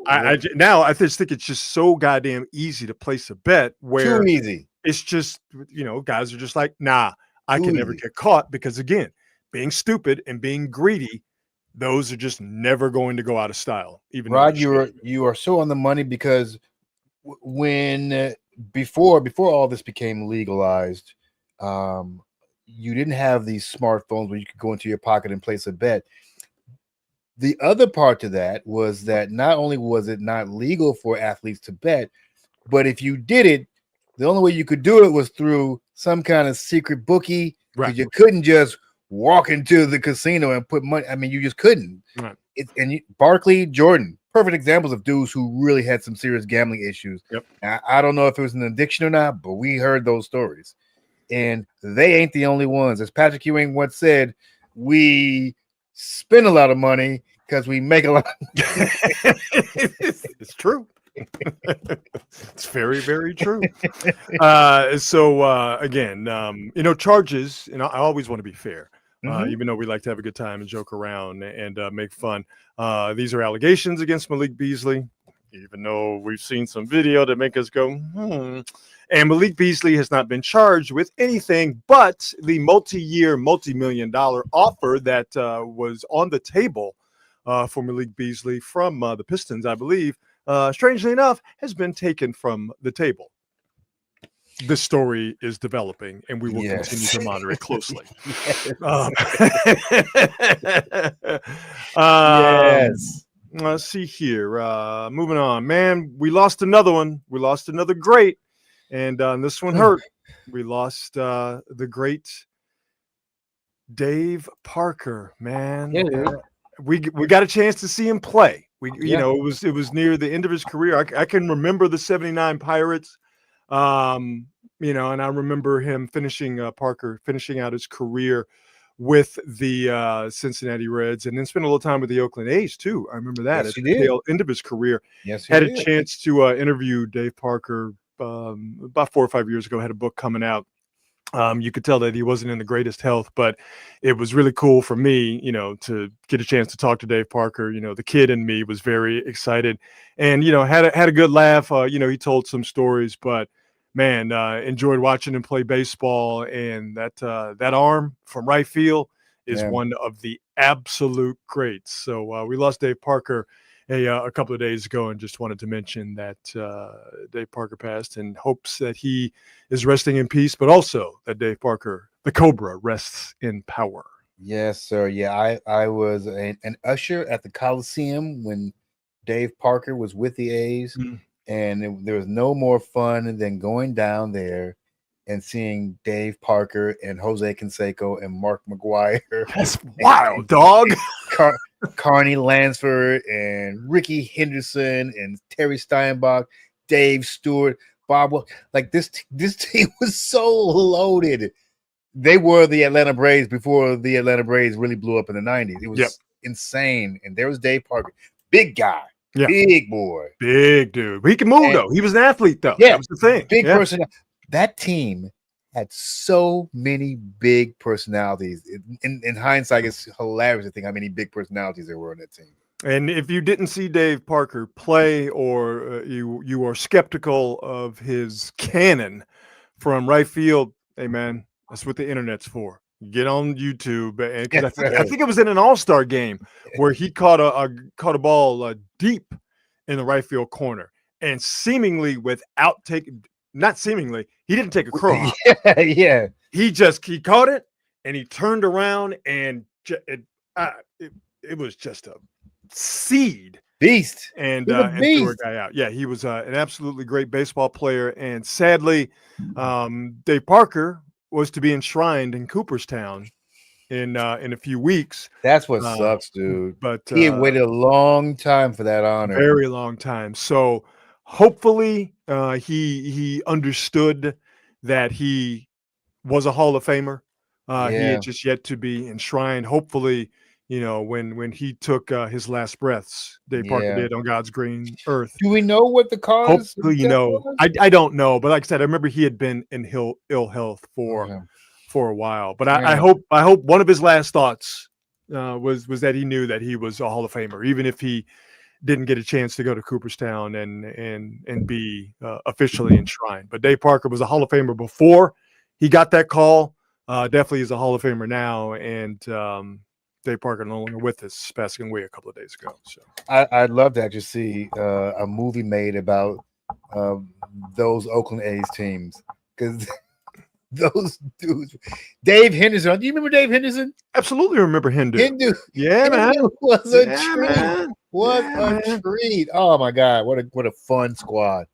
I just think it's just so goddamn easy to place a bet where too easy. It's just, guys are just like, nah, I can never get caught because, again, being stupid and being greedy, those are just never going to go out of style. Even Rod, you are so on the money, because when before all this became legalized, you didn't have these smartphones where you could go into your pocket and place a bet. The other part to that was that not only was it not legal for athletes to bet, but if you did it, the only way you could do it was through some kind of secret bookie, because Right. you couldn't just walk into the casino and put money. I mean, you just couldn't. Right. Barkley, Jordan, perfect examples of dudes who really had some serious gambling issues. Yep. I don't know if it was an addiction or not, but we heard those stories. And they ain't the only ones. As Patrick Ewing once said, we spend a lot of money because we make a lot. It's true. It's very, very true. Again, charges, I always want to be fair. Even though we like to have a good time and joke around and make fun. These are allegations against Malik Beasley, even though we've seen some video that make us go, And Malik Beasley has not been charged with anything but the multi-year, multi-million-dollar offer that was on the table for Malik Beasley from the Pistons, I believe, strangely enough, has been taken from the table. This story is developing, and we will continue to monitor it closely. Yes. Let's see here. Moving on. Man, we lost another one. We lost another great, and this one hurt. We lost the great Dave Parker, man. Yeah. We got a chance to see him play. It was near the end of his career. I can remember the 79 Pirates. And I remember him finishing out his career with the Cincinnati Reds, and then spent a little time with the Oakland A's too. I remember that at the tail end of his career. Yes, had a chance to interview Dave Parker about 4 or 5 years ago. Had a book coming out. You could tell that he wasn't in the greatest health, but it was really cool for me, to get a chance to talk to Dave Parker. The kid in me was very excited, and had a good laugh. He told some stories, but man, enjoyed watching him play baseball. And that arm from right field is one of the absolute greats. So we lost Dave Parker a couple of days ago, and just wanted to mention that Dave Parker passed, and hopes that he is resting in peace, but also that Dave Parker, the Cobra, rests in power. Yes, sir. Yeah, I was an usher at the Coliseum when Dave Parker was with the A's, and there was no more fun than going down there and seeing Dave Parker and Jose Canseco and Mark McGuire. That's wild, dog. Carney Lansford and Ricky Henderson and Terry Steinbach, Dave Stewart, Bob. Like this team was so loaded. They were the Atlanta Braves before the Atlanta Braves really blew up in the 90s. It was insane. And there was Dave Parker, big guy, big boy, big dude. He can move though. He was an athlete though. Yeah, that was the thing. Big person. That team had so many big personalities. In hindsight, it's hilarious to think how many big personalities there were on that team. And if you didn't see Dave Parker play, or you are skeptical of his cannon from right field, hey man, that's what the internet's for. Get on YouTube, and I think it was in an All-Star game where he caught a ball deep in the right field corner, and seemingly without taking. Not seemingly, he didn't take a crow. Yeah. He caught it, and he turned around, and it was just a seed beast, and threw a guy out. Yeah, he was an absolutely great baseball player, and sadly, Dave Parker was to be enshrined in Cooperstown in a few weeks. That's what sucks, dude. But he had waited a long time for that honor. Very long time. So hopefully he understood that he was a Hall of Famer. He had just yet to be enshrined. Hopefully, when he took his last breaths, Dave Parker did on God's green earth. Do we know what the cause? Hopefully, I don't know, but like I said, I remember he had been in ill health for a while. But I hope one of his last thoughts was that he knew that he was a Hall of Famer, even if he didn't get a chance to go to Cooperstown and be officially enshrined. But Dave Parker was a Hall of Famer before he got that call. Definitely is a Hall of Famer now. And Dave Parker no longer with us, passing away a couple of days ago. So I'd love to actually see a movie made about those Oakland A's teams, because those dudes. Dave Henderson. Do you remember Dave Henderson? Absolutely remember Hindu. Yeah, man. Was a treat. Man. What a treat. Oh my God. What a fun squad.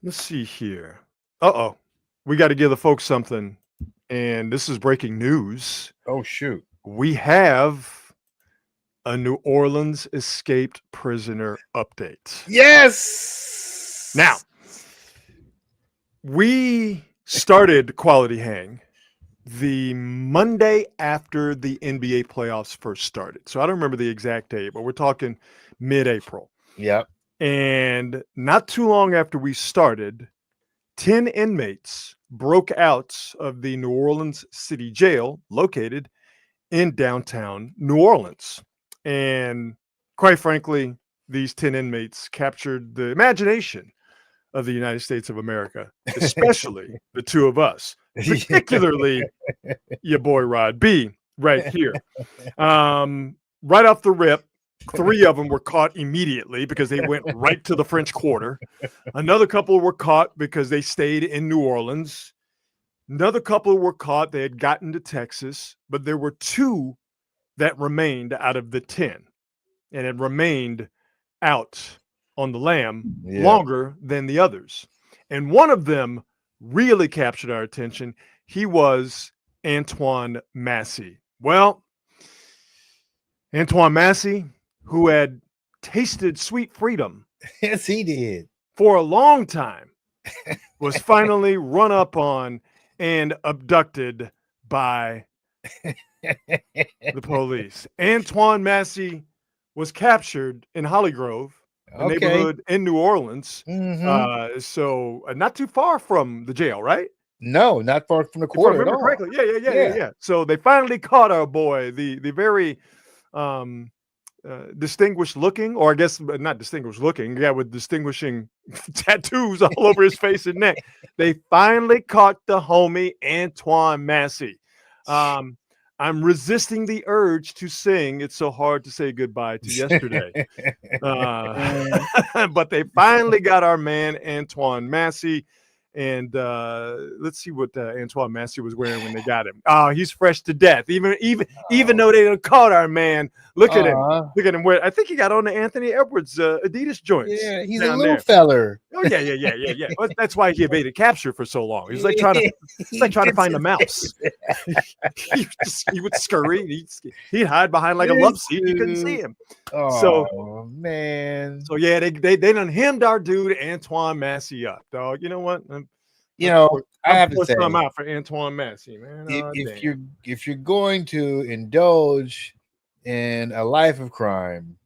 Let's see here. Uh-oh. We got to give the folks something. And this is breaking news. Oh, shoot. We have a New Orleans escaped prisoner update. Yes. Now, we started Quality Hang the Monday after the NBA playoffs first started. So I don't remember the exact date, but we're talking mid-April. Yep. And not too long after we started, 10 inmates broke out of the New Orleans City Jail located in downtown New Orleans. And quite frankly, these 10 inmates captured the imagination of the United States of America, especially the two of us, particularly your boy Rod B right here. Right off the rip, 3 of them were caught immediately because they went right to the French Quarter. Another couple were caught because they stayed in New Orleans. Another couple were caught. They had gotten to Texas, but there were 2 that remained out of the 10 and had remained out on the lam longer than the others. And one of them really captured our attention. He was Antoine Massey. Well, Antoine Massey, who had tasted sweet freedom. Yes, he did. For a long time, was finally run up on and abducted by the police. Antoine Massey was captured in Holly Grove, a neighborhood in New Orleans. So not too far from the jail, right? No, not far from the quarter at all. Correctly. Yeah. So they finally caught our boy, the very distinguished looking, or I guess not distinguished looking, with distinguishing tattoos all over his face and neck. They finally caught the homie Antoine Massey. I'm resisting the urge to sing "It's So Hard to Say Goodbye to Yesterday." But they finally got our man Antoine Massey. And let's see what Antoine Massey was wearing when they got him. Oh, he's fresh to death. Even though they caught our man, look at him. Look at him. Where I think he got on the Anthony Edwards Adidas joints. Yeah, he's a little feller. Oh yeah. Well, that's why he evaded capture for so long. He's like trying to find a mouse. he would scurry. He'd hide behind like a love seat. You couldn't see him. Oh man. So yeah, they done hemmed our dude Antoine Massey up, dog. You know what? I have to say, I'm out for Antoine Massey, man. If you're going to indulge in a life of crime,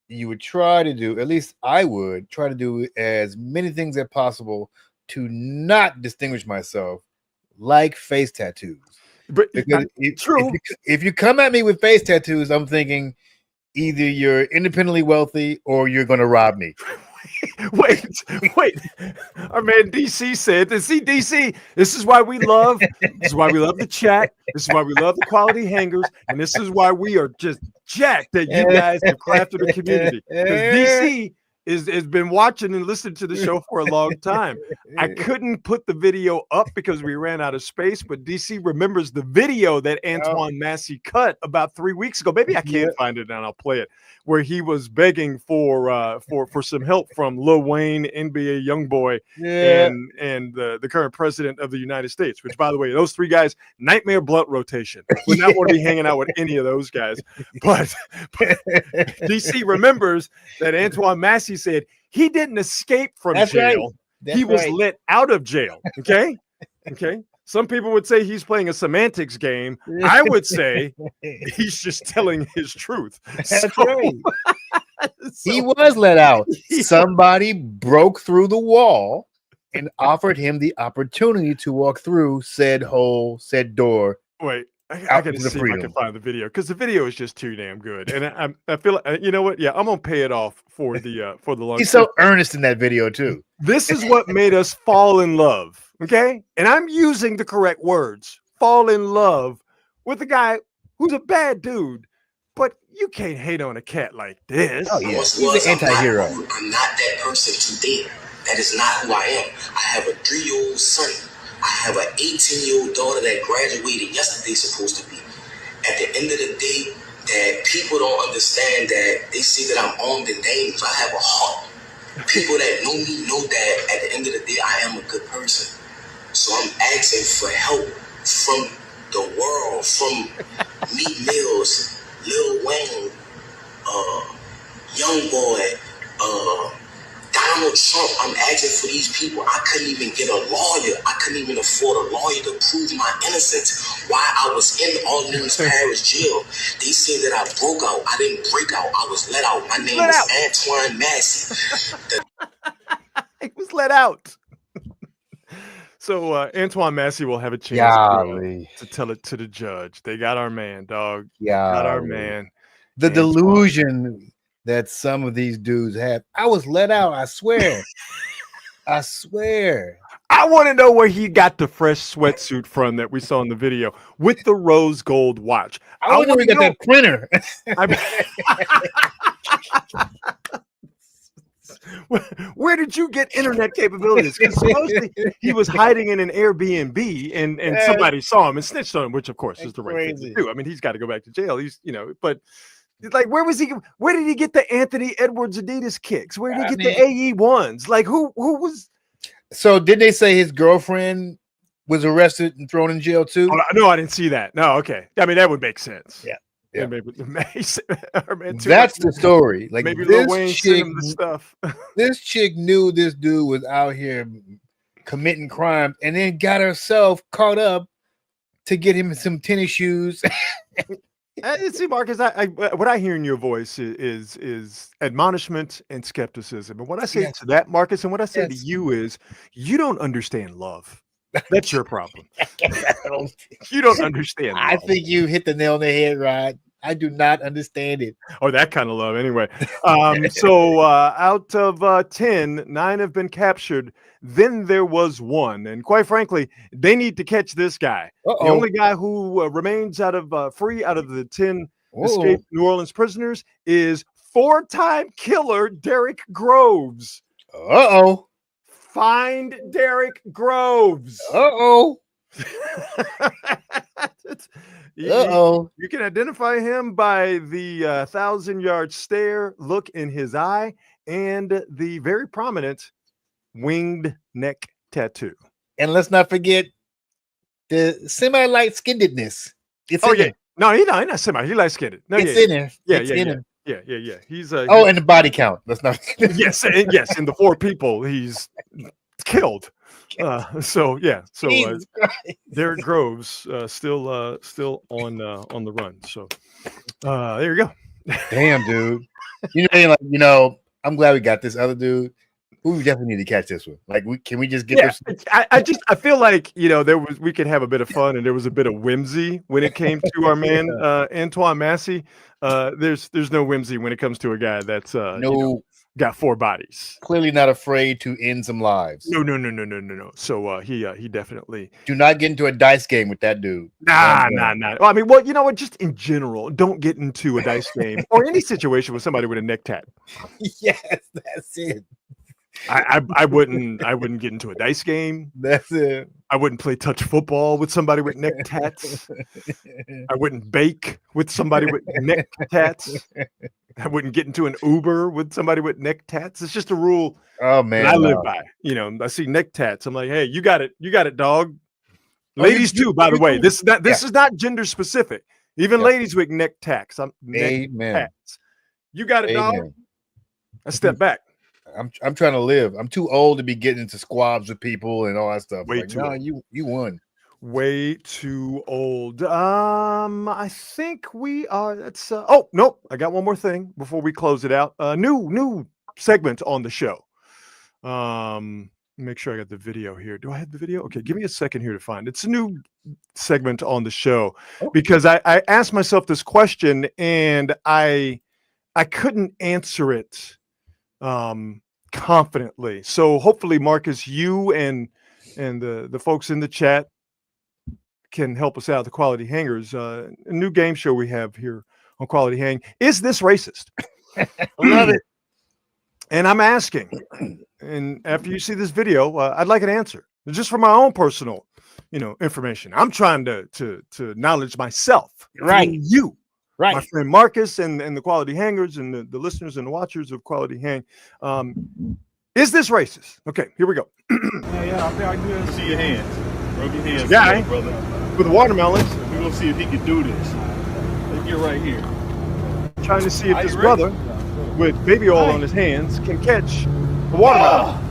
you would try to do, at least I would try to do as many things as possible to not distinguish myself, like face tattoos. But true. If you come at me with face tattoos, I'm thinking either you're independently wealthy or you're going to rob me. Wait. Our man DC said, see, DC, this is why we love the chat. This is why we love the quality hangers. And this is why we are just jacked that you guys have crafted a community. Because DC has been watching and listening to the show for a long time. I couldn't put the video up because we ran out of space, but DC remembers the video that Antoine Massey cut about 3 weeks ago. Maybe I can find it and I'll play it, where he was begging for some help from Lil Wayne, NBA YoungBoy, and the current president of the United States, which, by the way, those 3 guys, nightmare blunt rotation. Would not want to be hanging out with any of those guys. But DC remembers that Antoine Massey said he didn't escape from jail. Right. He was let out of jail. Okay. Some people would say he's playing a semantics game. I would say he's just telling his truth. That's right. He was let out. Somebody broke through the wall and offered him the opportunity to walk through said hole, said door. Wait. I gotta see if I can find the video, because the video is just too damn good, and I feel like, you know what? Yeah, I'm gonna pay it off for the lunch. He's so earnest in that video too. This is what made us fall in love, okay? And I'm using the correct words. Fall in love with a guy who's a bad dude, but you can't hate on a cat like this. Oh yeah, he's an anti-hero. I'm not that person today. That is not who I am. I have a 3-year-old son. I have an 18-year-old daughter that graduated yesterday, supposed to be. At the end of the day, that people don't understand that they see that I'm armed and dangerous. I have a heart. People that know me know that at the end of the day, I am a good person. So I'm asking for help from the world, from Meek Mills, Lil Wayne, Young Boy, Donald Trump. I'm asking for these people. I couldn't even get a lawyer. I couldn't even afford a lawyer to prove my innocence while I was in Orleans Parish jail. They said that I broke out. I didn't break out. I was let out. My name was Antoine Massey. He was let out. So Antoine Massey will have a chance to tell it to the judge. They got our man, dog. Got our man. The delusion that some of these dudes have. I was let out. I swear. I swear. I want to know where he got the fresh sweatsuit from that we saw in the video with the rose gold watch. I want to know where he got that printer. Where did you get internet capabilities? Because supposedly he was hiding in an Airbnb and somebody saw him and snitched on him, which of course is the right thing to do. I mean, he's got to go back to jail. He's, but like, where was he? Where did he get the Anthony Edwards Adidas kicks? Where did he get the AE ones? Like, who was? So did they say his girlfriend was arrested and thrown in jail too? Oh, no, I didn't see that. No, okay. I mean, that would make sense. Yeah. Yeah. That's the story. Like, maybe Lil Wayne sent him the stuff. This chick knew this dude was out here committing crimes and then got herself caught up to get him some tennis shoes. See, Marcus, what I hear in your voice is admonishment and skepticism. And what I say to that, Marcus, and what I say to you is, you don't understand love. That's your problem. You don't understand love. I think you hit the nail on the head, Rod. I do not understand it. Oh, that kind of love. Anyway, so out of 10, 9 have been captured. Then there was 1, and quite frankly, they need to catch this guy. The only guy who remains free out of the 10 escaped New Orleans prisoners is 4-time killer Derrick Groves. Find Derrick Groves. You can identify him by the 1,000-yard stare, look in his eye, and the very prominent winged neck tattoo. And let's not forget the semi-light skinnedness. It's in there. No, he's not semi. He light skinned. No, it's in there. Yeah. He's and the body count. Let's not. Yes, and the 4 people he's killed. So Derrick Groves still on the run. So there you go. Damn, dude. I'm glad we got this other dude. We definitely need to catch this one. Like, can we just get this? I feel like we could have a bit of fun, and there was a bit of whimsy when it came to our man Antoine Massey. There's no whimsy when it comes to a guy that's got 4 bodies. Clearly not afraid to end some lives. No. So he definitely do not get into a dice game with that dude. Nah. Well, I mean, you know what? Just in general, don't get into a dice game or any situation with somebody with a neck tat. Yes, that's it. I wouldn't get into a dice game. That's it. I wouldn't play touch football with somebody with neck tats. I wouldn't bake with somebody with neck tats. I wouldn't get into an Uber with somebody with neck tats. It's just a rule. Oh man, I live by. I see neck tats. I'm like, hey, you got it, dog. Ladies too, by the way. This is not gender specific. Even ladies with neck tats. Neck tats. You got it, dog. I step back. I'm trying to live. I'm too old to be getting into squabs with people and all that stuff. You won. Way too old. I think we are. That's. Nope. I got one more thing before we close it out. New segment on the show. Make sure I got the video here. Do I have the video? Okay, give me a second here to find it. It's a new segment on the show because I asked myself this question and I couldn't answer it confidently. So hopefully, Marcus, you and the folks in the chat can help us out. The Quality Hangers, a new game show we have here on Quality Hang. Is this racist? I love it. And I'm asking, and after you see this video, I'd like an answer, just for my own personal, information. I'm trying to knowledge myself, right? You, right? My friend Marcus and the Quality Hangers and the listeners and the watchers of Quality Hang. Is this racist? Okay, here we go. Yeah, I think I can do it. See your hands. Rub your hands, Guy. brother. With watermelons, We're gonna see if he can do this. Let's get right here. trying to see if Are this you ready? brother with baby oil on his hands can catch the watermelon.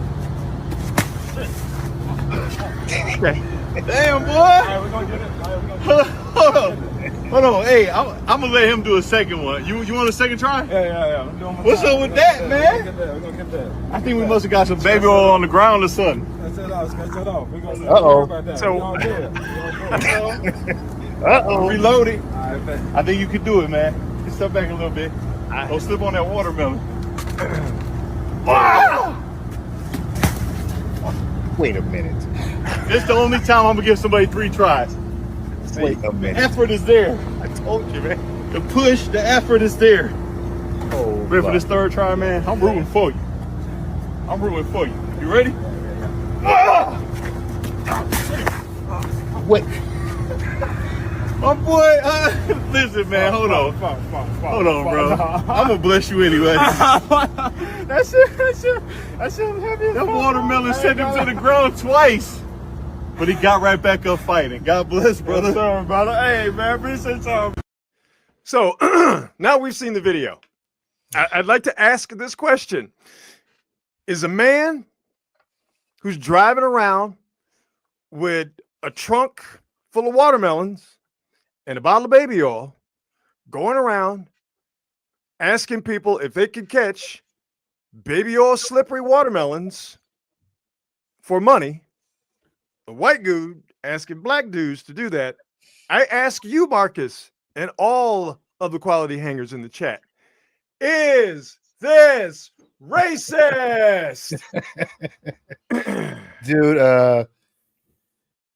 Okay. Damn, boy. All right, we're gonna get it. All right, we're gonna get it. Hold on. Hey, I'm gonna let him do a second one. You want a second try? Yeah. I'm doing my What's time. up with We're that, gonna man? get that. We're gonna get that. I think we must have got some baby oil on the ground or something. That's it off. That's it off. We're gonna Uh-oh. worry about that. So- We're gonna do it. We're gonna do it. Uh-oh. Reload it. All right, bet. I think you can do it, man. Just step back a little bit. Don't slip on that watermelon. Wait a minute. This is the only time I'm gonna give somebody 3 tries. Wait a The minute. effort is there. I told you, man. The push, the effort is there. Oh, Ready for this third try, man? I'm rooting for you. I'm rooting for you. You ready? Wait. My boy, listen, man, hold on. Hold on, bro. I'm gonna bless you anyway. That shit heavy. That watermelon sent him to the ground twice. But he got right back up fighting. God bless, brother. Sorry, brother. Hey, man, appreciate y'all. So now we've seen the video. I'd like to ask this question. Is a man who's driving around with a trunk full of watermelons and a bottle of baby oil going around asking people if they can catch baby oil slippery watermelons for money, a white dude asking black dudes to do that? I ask you, Marcus, and all of the quality hangers in the chat, is this racist? Dude,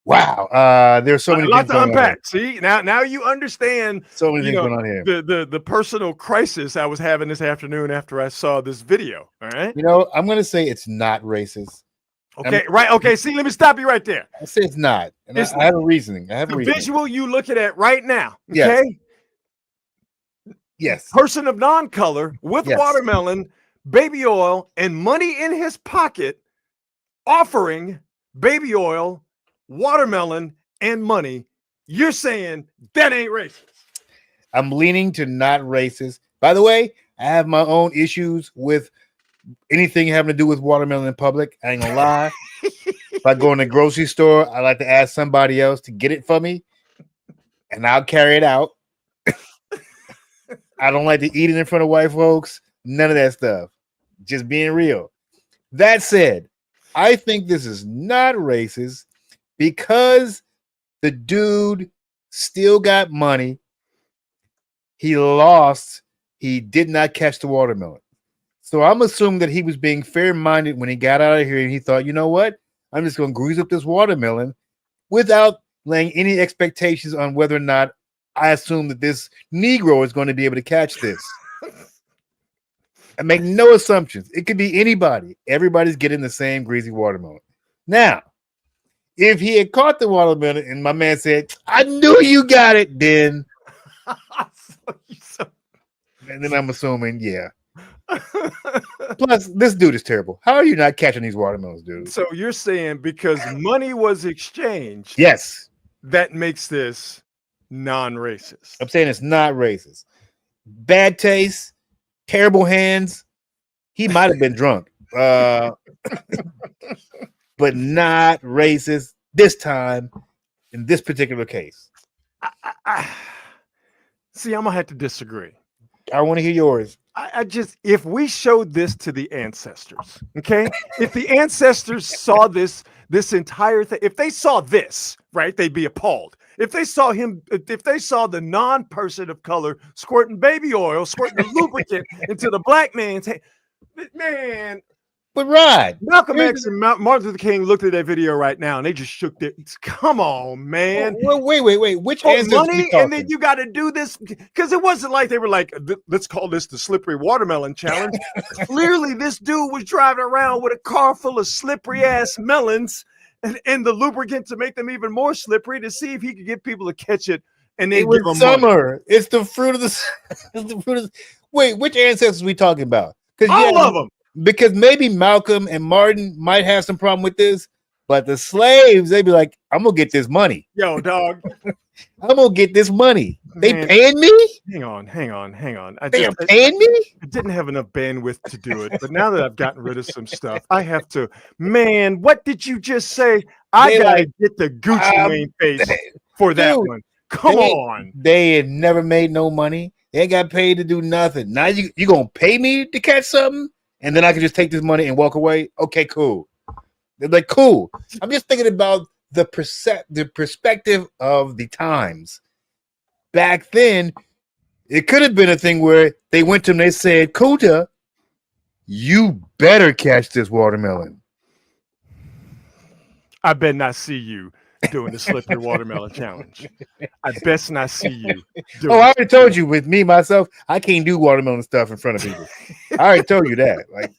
wow. There's so A many lot things to going on here. unpack. See, now you understand So many you things know, going on here. the personal crisis I was having this afternoon after I saw this video. All right. You know, I'm gonna say it's not racist. Okay, right. Okay, see, let me stop you right there. I say it's not. And It's I have a reasoning. I have a The reasoning. visual you looking at right now, Yes. okay? Yes. Person of non-color with Yes. watermelon, baby oil, and money in his pocket, offering baby oil, watermelon, and money. You're saying that ain't racist. I'm leaning to not racist. By the way, I have my own issues with anything having to do with watermelon in public. I ain't gonna lie. If I go in the grocery store, I like to ask somebody else to get it for me, and I'll carry it out. I don't like to eat it in front of white folks. None of that stuff. Just being real. That said, I think this is not racist because the dude still got money. He lost. He did not catch the watermelon. So I'm assuming that he was being fair-minded when he got out of here and he thought, you know what? I'm just going to grease up this watermelon without laying any expectations on whether or not I assume that this Negro is going to be able to catch this. I make no assumptions. It could be anybody. Everybody's getting the same greasy watermelon. Now, if he had caught the watermelon and my man said, I knew you got it, then, and then I'm assuming, yeah. Plus, this dude is terrible. How are you not catching these watermelons, dude? So you're saying because money was exchanged, Yes, that makes this non-racist. I'm saying it's not racist. Bad taste, terrible hands. He might have been drunk, but not racist this time in this particular case. See, I'm gonna have to disagree. I want to hear yours. I just, if we showed this to the ancestors, okay, if the ancestors saw this entire thing, if they saw this, right, they'd be appalled. If they saw him, if they saw the non-person of color squirting baby oil, squirting the lubricant into the black man's hand, man. But Rod, Malcolm X and Martin Luther King looked at that video right now and they just shook their. Come on, man. wait. Which For ancestors we money, talking? and then you got to do this because it wasn't like they were like, let's call this the slippery watermelon challenge. Clearly, this dude was driving around with a car full of slippery ass melons and the lubricant to make them even more slippery to see if he could get people to catch it. And then It was give them summer. money. It's the fruit of the. It's the fruit of. Wait, which ancestors we talking about? Because All of them. because maybe Malcolm and Martin might have some problem with this, but the slaves, they'd be like, I'm gonna get this money. Yo, dog. I'm gonna get this money. They Man. paying me? Hang on. They are paying me? I didn't have enough bandwidth to do it, but now that I've gotten rid of some stuff, I have to. Man, what did you just say? I They gotta like, get the Gucci Mane face for that dude, one. Come on. They had never made no money. They got paid to do nothing. Now you gonna pay me to catch something, and then I can just take this money and walk away. Okay, cool. They're like, cool. I'm just thinking about the perspective of the times. Back then, it could have been a thing where they went to him, they said, Kuta, you better catch this watermelon. I bet not see you doing the slippery watermelon challenge. I best not see you. Oh, I already told you with me, myself, I can't do watermelon stuff in front of people. I already told you that. Like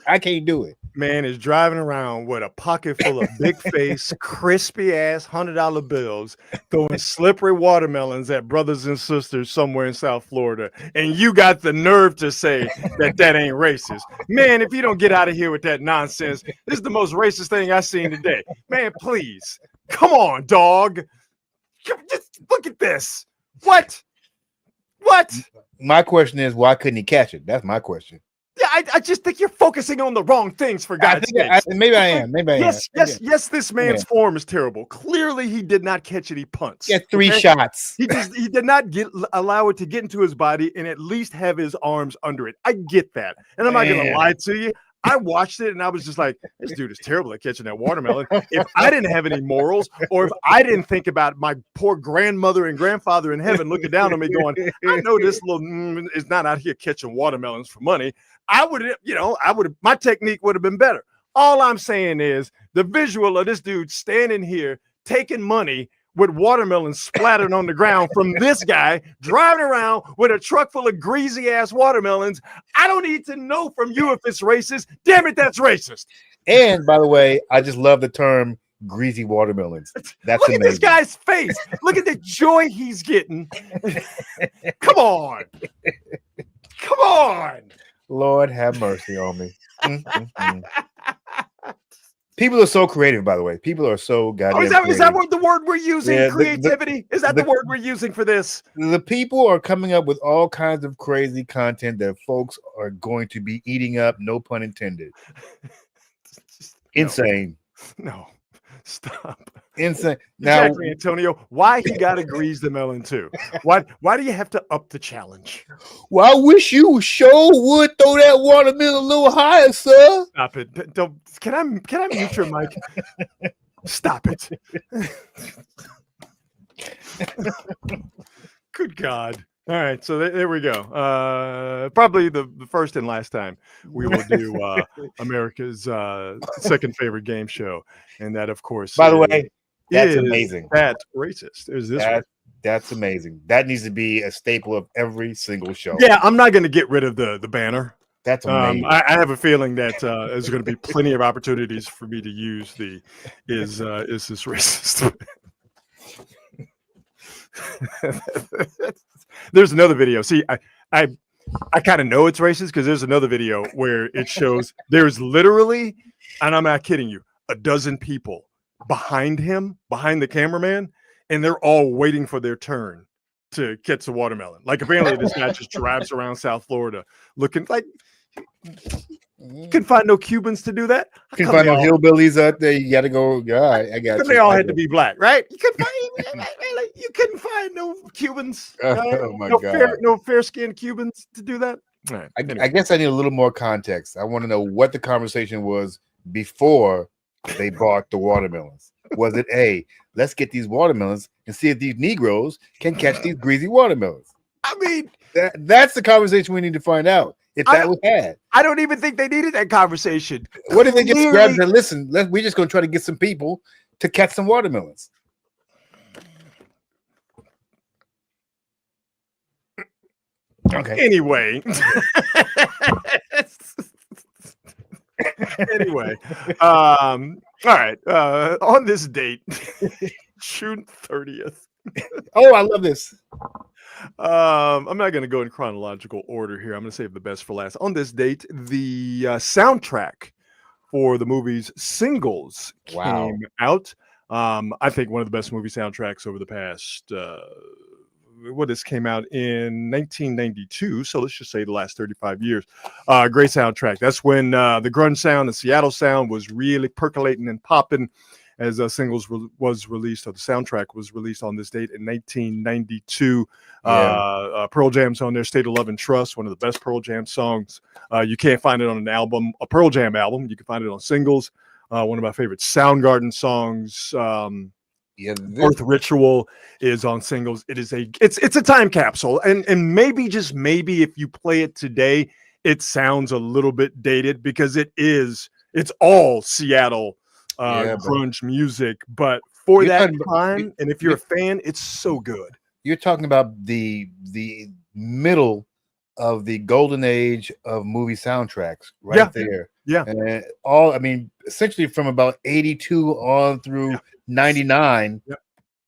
I can't do it. Man is driving around with a pocket full of big face, crispy ass $100 bills, throwing slippery watermelons at brothers and sisters somewhere in South Florida. And you got the nerve to say that ain't racist. Man, if you don't get out of here with that nonsense, this is the most racist thing I've seen today. Man, please. Come on, dog. Just look at this. What? My question is, why couldn't he catch it? That's my question. Yeah, I just think you're focusing on the wrong things, for God's sake. Maybe I am. Yes, this man's form is terrible. Clearly, he did not catch any punts. Get 3 shots. He did not allow it to get into his body and at least have his arms under it. I get that. And I'm not going to lie to you. I watched it and I was just like, this dude is terrible at catching that watermelon. If I didn't have any morals, or if I didn't think about my poor grandmother and grandfather in heaven looking down on me going, I know this little is not out here catching watermelons for money, my technique would have been better. All I'm saying is the visual of this dude standing here taking money with watermelons splattered on the ground from this guy driving around with a truck full of greasy ass watermelons. I don't need to know from you if it's racist. Damn it, that's racist. And by the way, I just love the term greasy watermelons. That's Look amazing. at this guy's face. Look at the joy he's getting. Come on. Lord have mercy on me. People are so creative, by the way. People are so goddamn creative. Is that what the word we're using? Yeah, creativity? Is that the word we're using for this? The people are coming up with all kinds of crazy content that folks are going to be eating up, no pun intended. Insane. No. Stop. Insane. Now, Exactly, Antonio. Why he got to grease the melon too? Why do you have to up the challenge? well, I wish you would throw that watermelon a little higher, sir. Stop it. Don't. Can I mute your mic? Stop it. Good God. All right, so there we go. Probably the first and last time we will do America's second favorite game show, and that, of course, by the way, that's amazing. That's racist. Is this? That's amazing. That needs to be a staple of every single show. Yeah, I'm not going to get rid of the banner. That's amazing. I have a feeling that there's going to be plenty of opportunities for me to use the is this racist? There's another video. See, I kind of know it's racist because there's another video where it shows there's literally, and I'm not kidding you, a dozen people behind him, behind the cameraman, and they're all waiting for their turn to catch the watermelon. Like apparently this guy just drives around South Florida looking like you couldn't find no Cubans to do that. You can find no hillbillies out there. You got to go. Yeah, I got you. They all had to be black, right? You couldn't find no Cubans. Oh my God. No fair-skinned Cubans to do that. Right. I guess I need a little more context. I want to know what the conversation was before they bought the watermelons. Was it, hey, let's get these watermelons and see if these Negroes can catch these greasy watermelons? I mean, that's the conversation we need to find out. If that was had, I don't even think they needed that conversation. What if they just grabbed and listen? We're just going to try to get some people to catch some watermelons. Okay. Anyway. All right. On this date, June 30th, Oh, I love this. I'm not going to go in chronological order here. I'm going to save the best for last. On this date, the soundtrack for the movie's Singles Wow. came out. I think one of the best movie soundtracks over the past. This came out in 1992, so let's just say the last 35 years. Great soundtrack. That's when the grunge sound, the Seattle sound, was really percolating and popping. As Singles was released, or the soundtrack was released on this date in 1992. Pearl Jam's on there, State of Love and Trust, one of the best Pearl Jam songs. You can't find it on an album, a Pearl Jam album. You can find it on Singles. One of my favorite Soundgarden songs. Earth Ritual is on Singles. It's a time capsule, and maybe, just maybe, if you play it today, it sounds a little bit dated because it's all Seattle grunge music, but for that time, and if you're a fan, it's so good. You're talking about the middle of the golden age of movie soundtracks, right there. Yeah, and essentially from about 82 on through 99,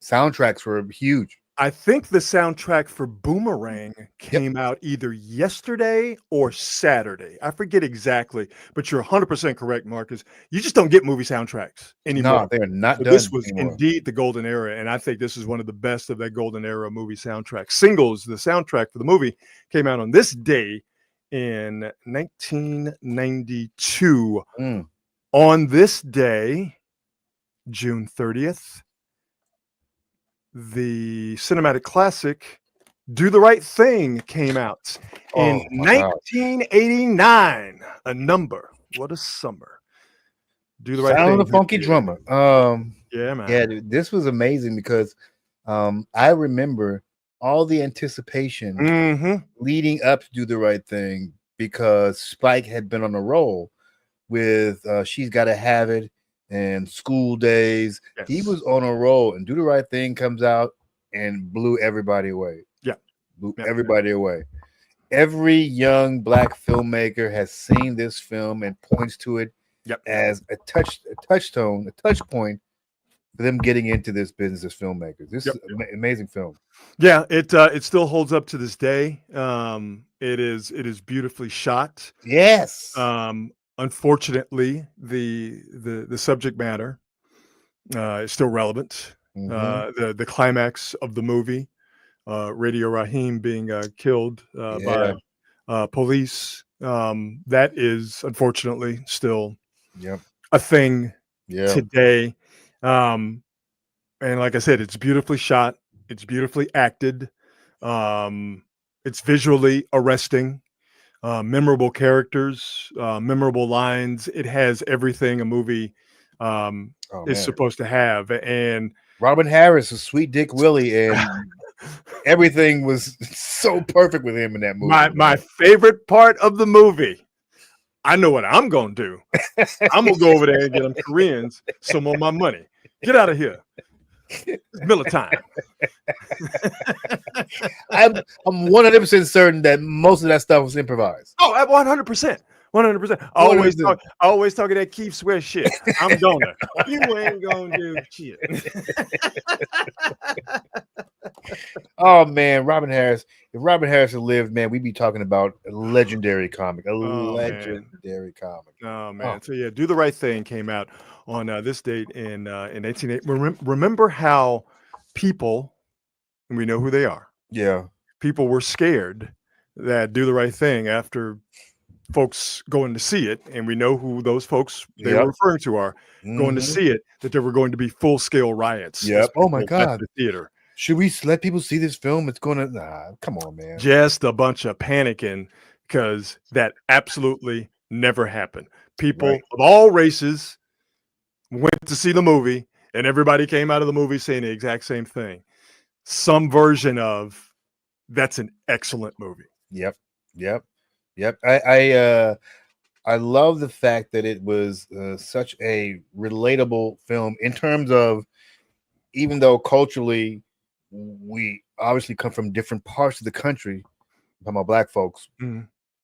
soundtracks were huge. I think the soundtrack for Boomerang came out either yesterday or Saturday. I forget exactly, but you're 100% correct, Marcus. You just don't get movie soundtracks anymore. No, they're not done. This was anymore. Indeed the golden era, and I think this is one of the best of that golden era movie soundtrack. Singles, the soundtrack for the movie, came out on this day in 1992. On this day, June 30th, the cinematic classic Do the Right Thing came out in 1989. A number. What a summer. Do the Right Thing. Sound of the Funky Drummer. Yeah, man. Yeah, dude, this was amazing because I remember all the anticipation leading up to Do the Right Thing because Spike had been on a roll with She's Gotta Have It and School Days. Yes. He was on a roll, and Do the Right Thing comes out and blew everybody away. Blew everybody away. Every young black filmmaker has seen this film and points to it as a touch point for them getting into this business as filmmakers. This is an amazing film. Yeah, it still holds up to this day. It is beautifully shot. Yes. Unfortunately, the subject matter is still relevant. The climax of the movie, Radio Raheem being killed by police, that is unfortunately still a thing today. And like I said, it's beautifully shot. It's beautifully acted. It's visually arresting. Memorable characters, memorable lines. It has everything a movie is supposed to have. And Robin Harris is Sweet Dick Willie, and everything was so perfect with him in that movie. My favorite part of the movie, I know what I'm going to do. I'm going to go over there and get them Koreans some of my money. Get out of here. It's Miller time. I'm 100% certain that most of that stuff was improvised. Oh, 100%. 100%. I always talking that Keith Sweat shit. I'm gonna. You ain't gonna do shit. Oh man, Robin Harris. If Robin Harris had lived, man, we'd be talking about a legendary comic. Legendary comic. Oh man. So yeah, Do the Right Thing came out on this date in 1980. Remember how people, and we know who they are. Yeah. People were scared that Do the Right Thing after folks going to see it, and we know who those folks they were referring to are going to see it, that there were going to be full-scale riots. Oh my God. The theater. Should we let people see this film? It's gonna come on, man. Just a bunch of panicking because that absolutely never happened. People of all races went to see the movie, and everybody came out of the movie saying the exact same thing. Some version of that's an excellent movie. Yep. I love the fact that it was such a relatable film in terms of, even though culturally we obviously come from different parts of the country, I'm talking about black folks,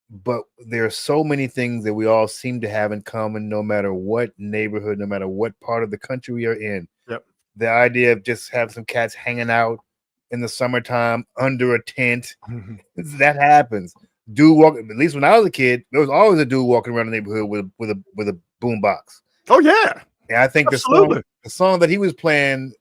but there are so many things that we all seem to have in common, no matter what neighborhood, no matter what part of the country we are in. Yep. The idea of just having some cats hanging out in the summertime under a tent. That happens. Dude walk. At least when I was a kid, there was always a dude walking around the neighborhood with a boom box. Oh yeah, and I think absolutely. the song that he was playing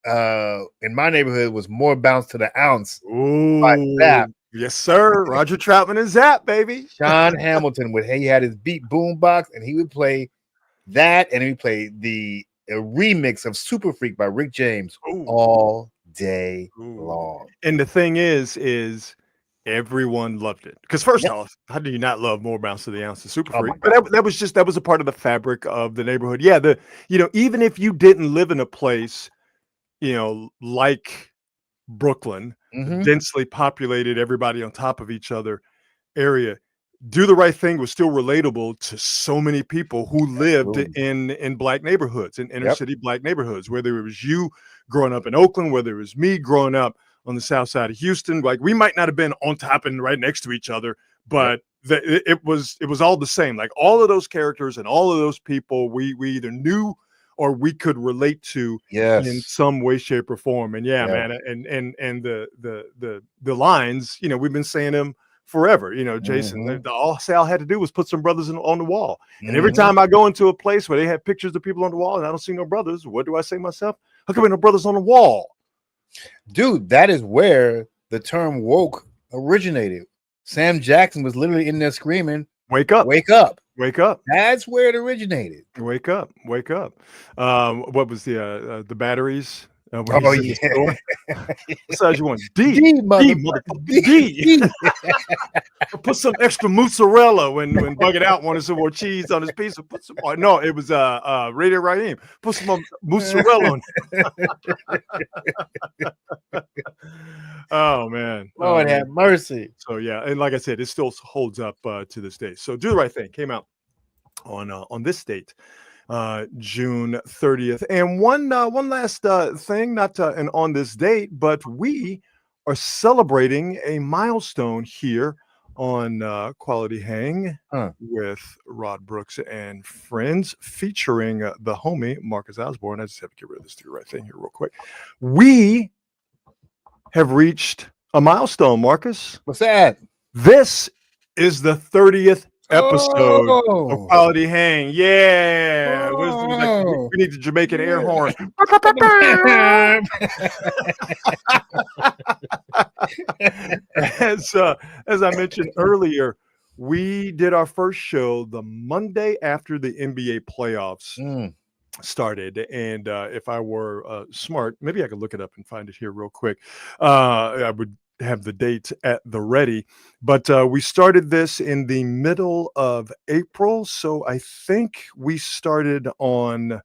in my neighborhood was More Bounce to the Ounce. Ooh, by Zapp. yes, sir. Roger Troutman and Zapp, baby. Sean Hamilton he had his beat boom box, and he would play that, and he would play a remix of Super Freak by Rick James all day long. And the thing is everyone loved it. Because first off, how do you not love More Bounce to the Ounce of Super Freak? But that was a part of the fabric of the neighborhood. Yeah, even if you didn't live in a place, like Brooklyn, densely populated, everybody on top of each other area, Do the Right Thing was still relatable to so many people who lived in Black neighborhoods, in inner city Black neighborhoods, whether it was you growing up in Oakland, whether it was me growing up on the south side of Houston. Like, we might not have been on top and right next to each other, but it was all the same. Like, all of those characters and all of those people we either knew or we could relate to in some way, shape, or form. And man, and the lines, we've been saying them forever. Jason, all Sal had to do was put some brothers on the wall. And every time I go into a place where they have pictures of people on the wall and I don't see no brothers, what do I say to myself? How come there no brothers on the wall? Dude, that is where the term woke originated. Sam Jackson was literally in there screaming, "Wake up, wake up, wake up." That's where it originated. Wake up, wake up. What was the batteries? Oh yeah. What size you want? D, motherfucker. D. Put some extra mozzarella when Bug It Out wanted some more cheese on his pizza. Put some. No, it was Radio Raheem. Put some more mozzarella on. Oh man, Lord have mercy. So yeah, and like I said, it still holds up to this day. So Do the Right Thing came out on this date. June 30th. And one last thing, not and on this date, but we are celebrating a milestone here on Quality Hang with Rod Brooks and Friends, featuring the homie Marcus Osborne. I just have to get rid of this Do the Right Thing here real quick. We have reached a milestone, Marcus. What's that? This is the 30th episode of Quality Hang. Yeah. We need the Jamaican air horn. As I mentioned earlier, we did our first show the Monday after the NBA playoffs started. And if I were smart, maybe I could look it up and find it here real quick. I would have the dates at the ready, but we started this in the middle of April. So I think we started on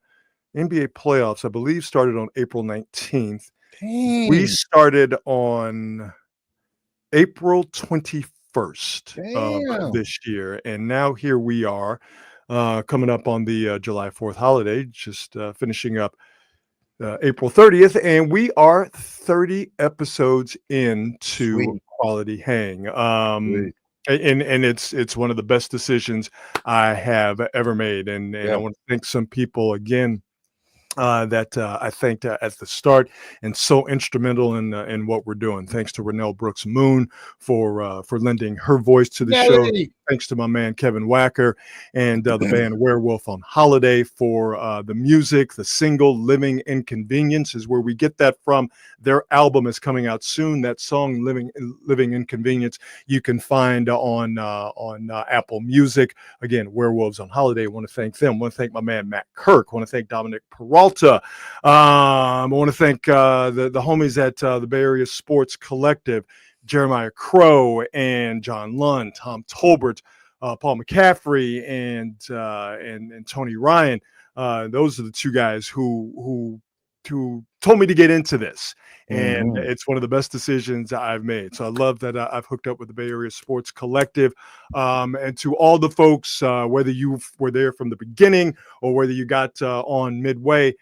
NBA playoffs, I believe, started on April 19th. Dang. We started on April 21st of this year. And now here we are coming up on the July 4th holiday, just finishing up April 30th, and we are 30 episodes into Quality Hang. And it's one of the best decisions I have ever made. And I want to thank some people again that I thanked at the start and so instrumental in what we're doing. Thanks to Renelle Brooks Moon for lending her voice to the show. Thanks to my man Kevin Wacker and the band Werewolf on Holiday for the music. The single Living Inconvenience is where we get that from. Their album is coming out soon. That song Living Inconvenience you can find on Apple Music. Again, Werewolves on Holiday. I want to thank them. I want to thank my man Matt Kirk. I want to thank Dominic Peralta. I want to thank the homies at the Bay Area Sports Collective, Jeremiah Crow and John Lund, Tom Tolbert, Paul McCaffrey, and Tony Ryan. Those are the two guys who told me to get into this. And it's one of the best decisions I've made. So I love that I've hooked up with the Bay Area Sports Collective. And to all the folks, whether you were there from the beginning or whether you got on midway,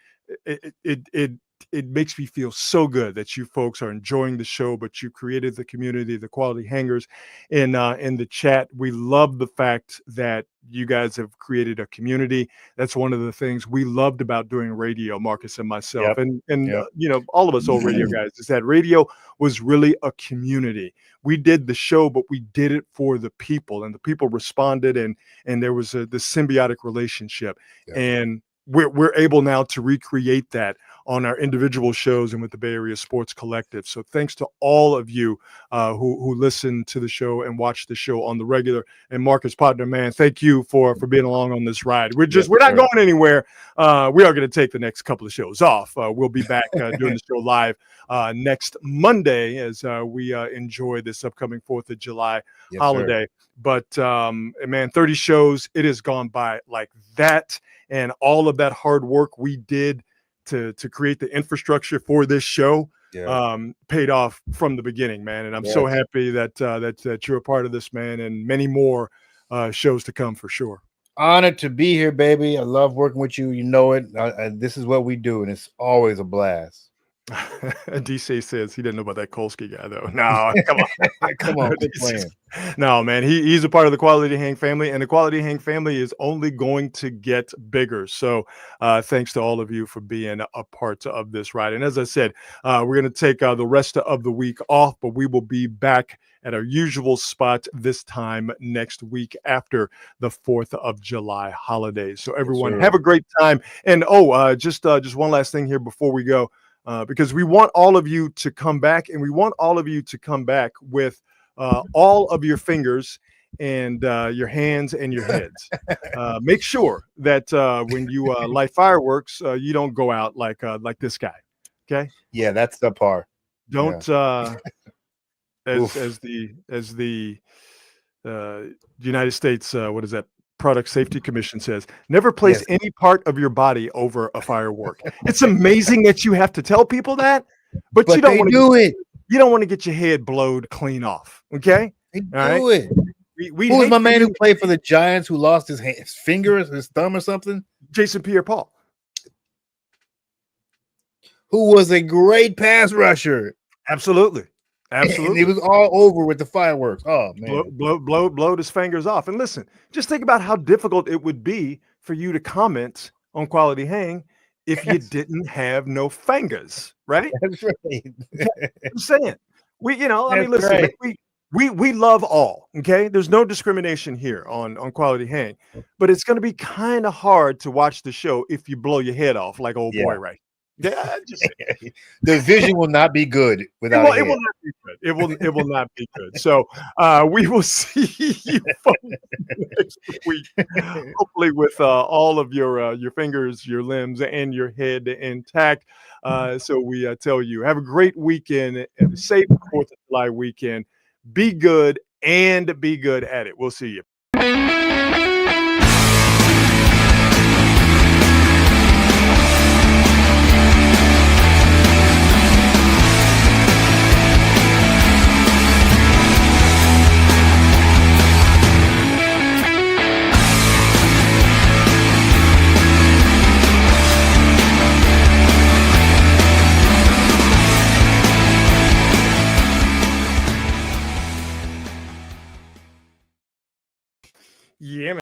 it it makes me feel so good that you folks are enjoying the show, but you created the community, the Quality Hangers in the chat. We love the fact that you guys have created a community. That's one of the things we loved about doing radio, Marcus and myself, and all of us old radio guys, is that radio was really a community. We did the show, but we did it for the people, and the people responded, and there was this symbiotic relationship, and we're able now to recreate that on our individual shows and with the Bay Area Sports Collective. So thanks to all of you who listen to the show and watch the show on the regular. And Marcus, partner, man, thank you for being along on this ride. We're not going anywhere. We are going to take the next couple of shows off. We'll be back doing the show live next Monday as we enjoy this upcoming 4th of July holiday. Sir. But man, 30 shows, it has gone by like that. And all of that hard work we did to create the infrastructure for this show paid off from the beginning, man. And I'm so happy that you're a part of this, man, and many more shows to come for sure. Honored to be here, baby. I love working with you. You know it. This is what we do, and it's always a blast. DC says he didn't know about that Kolsky guy, though. No, come on. Come on, quit playing. No, man, he's a part of the Quality Hang family, and the Quality Hang family is only going to get bigger. So thanks to all of you for being a part of this ride. And as I said, we're going to take the rest of the week off, but we will be back at our usual spot this time next week after the 4th of July holidays. So everyone have a great time. And just one last thing here before we go. Because we want all of you to come back, and we want all of you to come back with all of your fingers and your hands and your heads. Make sure that when you light fireworks, you don't go out like this guy. Okay? Yeah, that's the part. Don't as the United States what is that? Product Safety Commission says, never place any part of your body over a firework. It's amazing that you have to tell people that, but you don't want to do it. You don't want to get your head blowed clean off. Okay, do it. Who was my man who played for the Giants who lost his fingers, his thumb, or something? Jason Pierre-Paul, who was a great pass rusher. Absolutely. And it was all over with the fireworks. Oh man, blowed his fingers off. And listen, just think about how difficult it would be for you to comment on Quality Hang if you didn't have no fingers, right? That's right. I'm saying listen, we love all. Okay, there's no discrimination here on Quality Hang, but it's going to be kind of hard to watch the show if you blow your head off like old boy, right? Yeah, the vision will not be good without it. Will not be good. It will not be good. So we will see you next week, hopefully with all of your fingers, your limbs, and your head intact. So we tell you, have a great weekend, have a safe 4th of July weekend. Be good and be good at it. We'll see you. Yeah, man.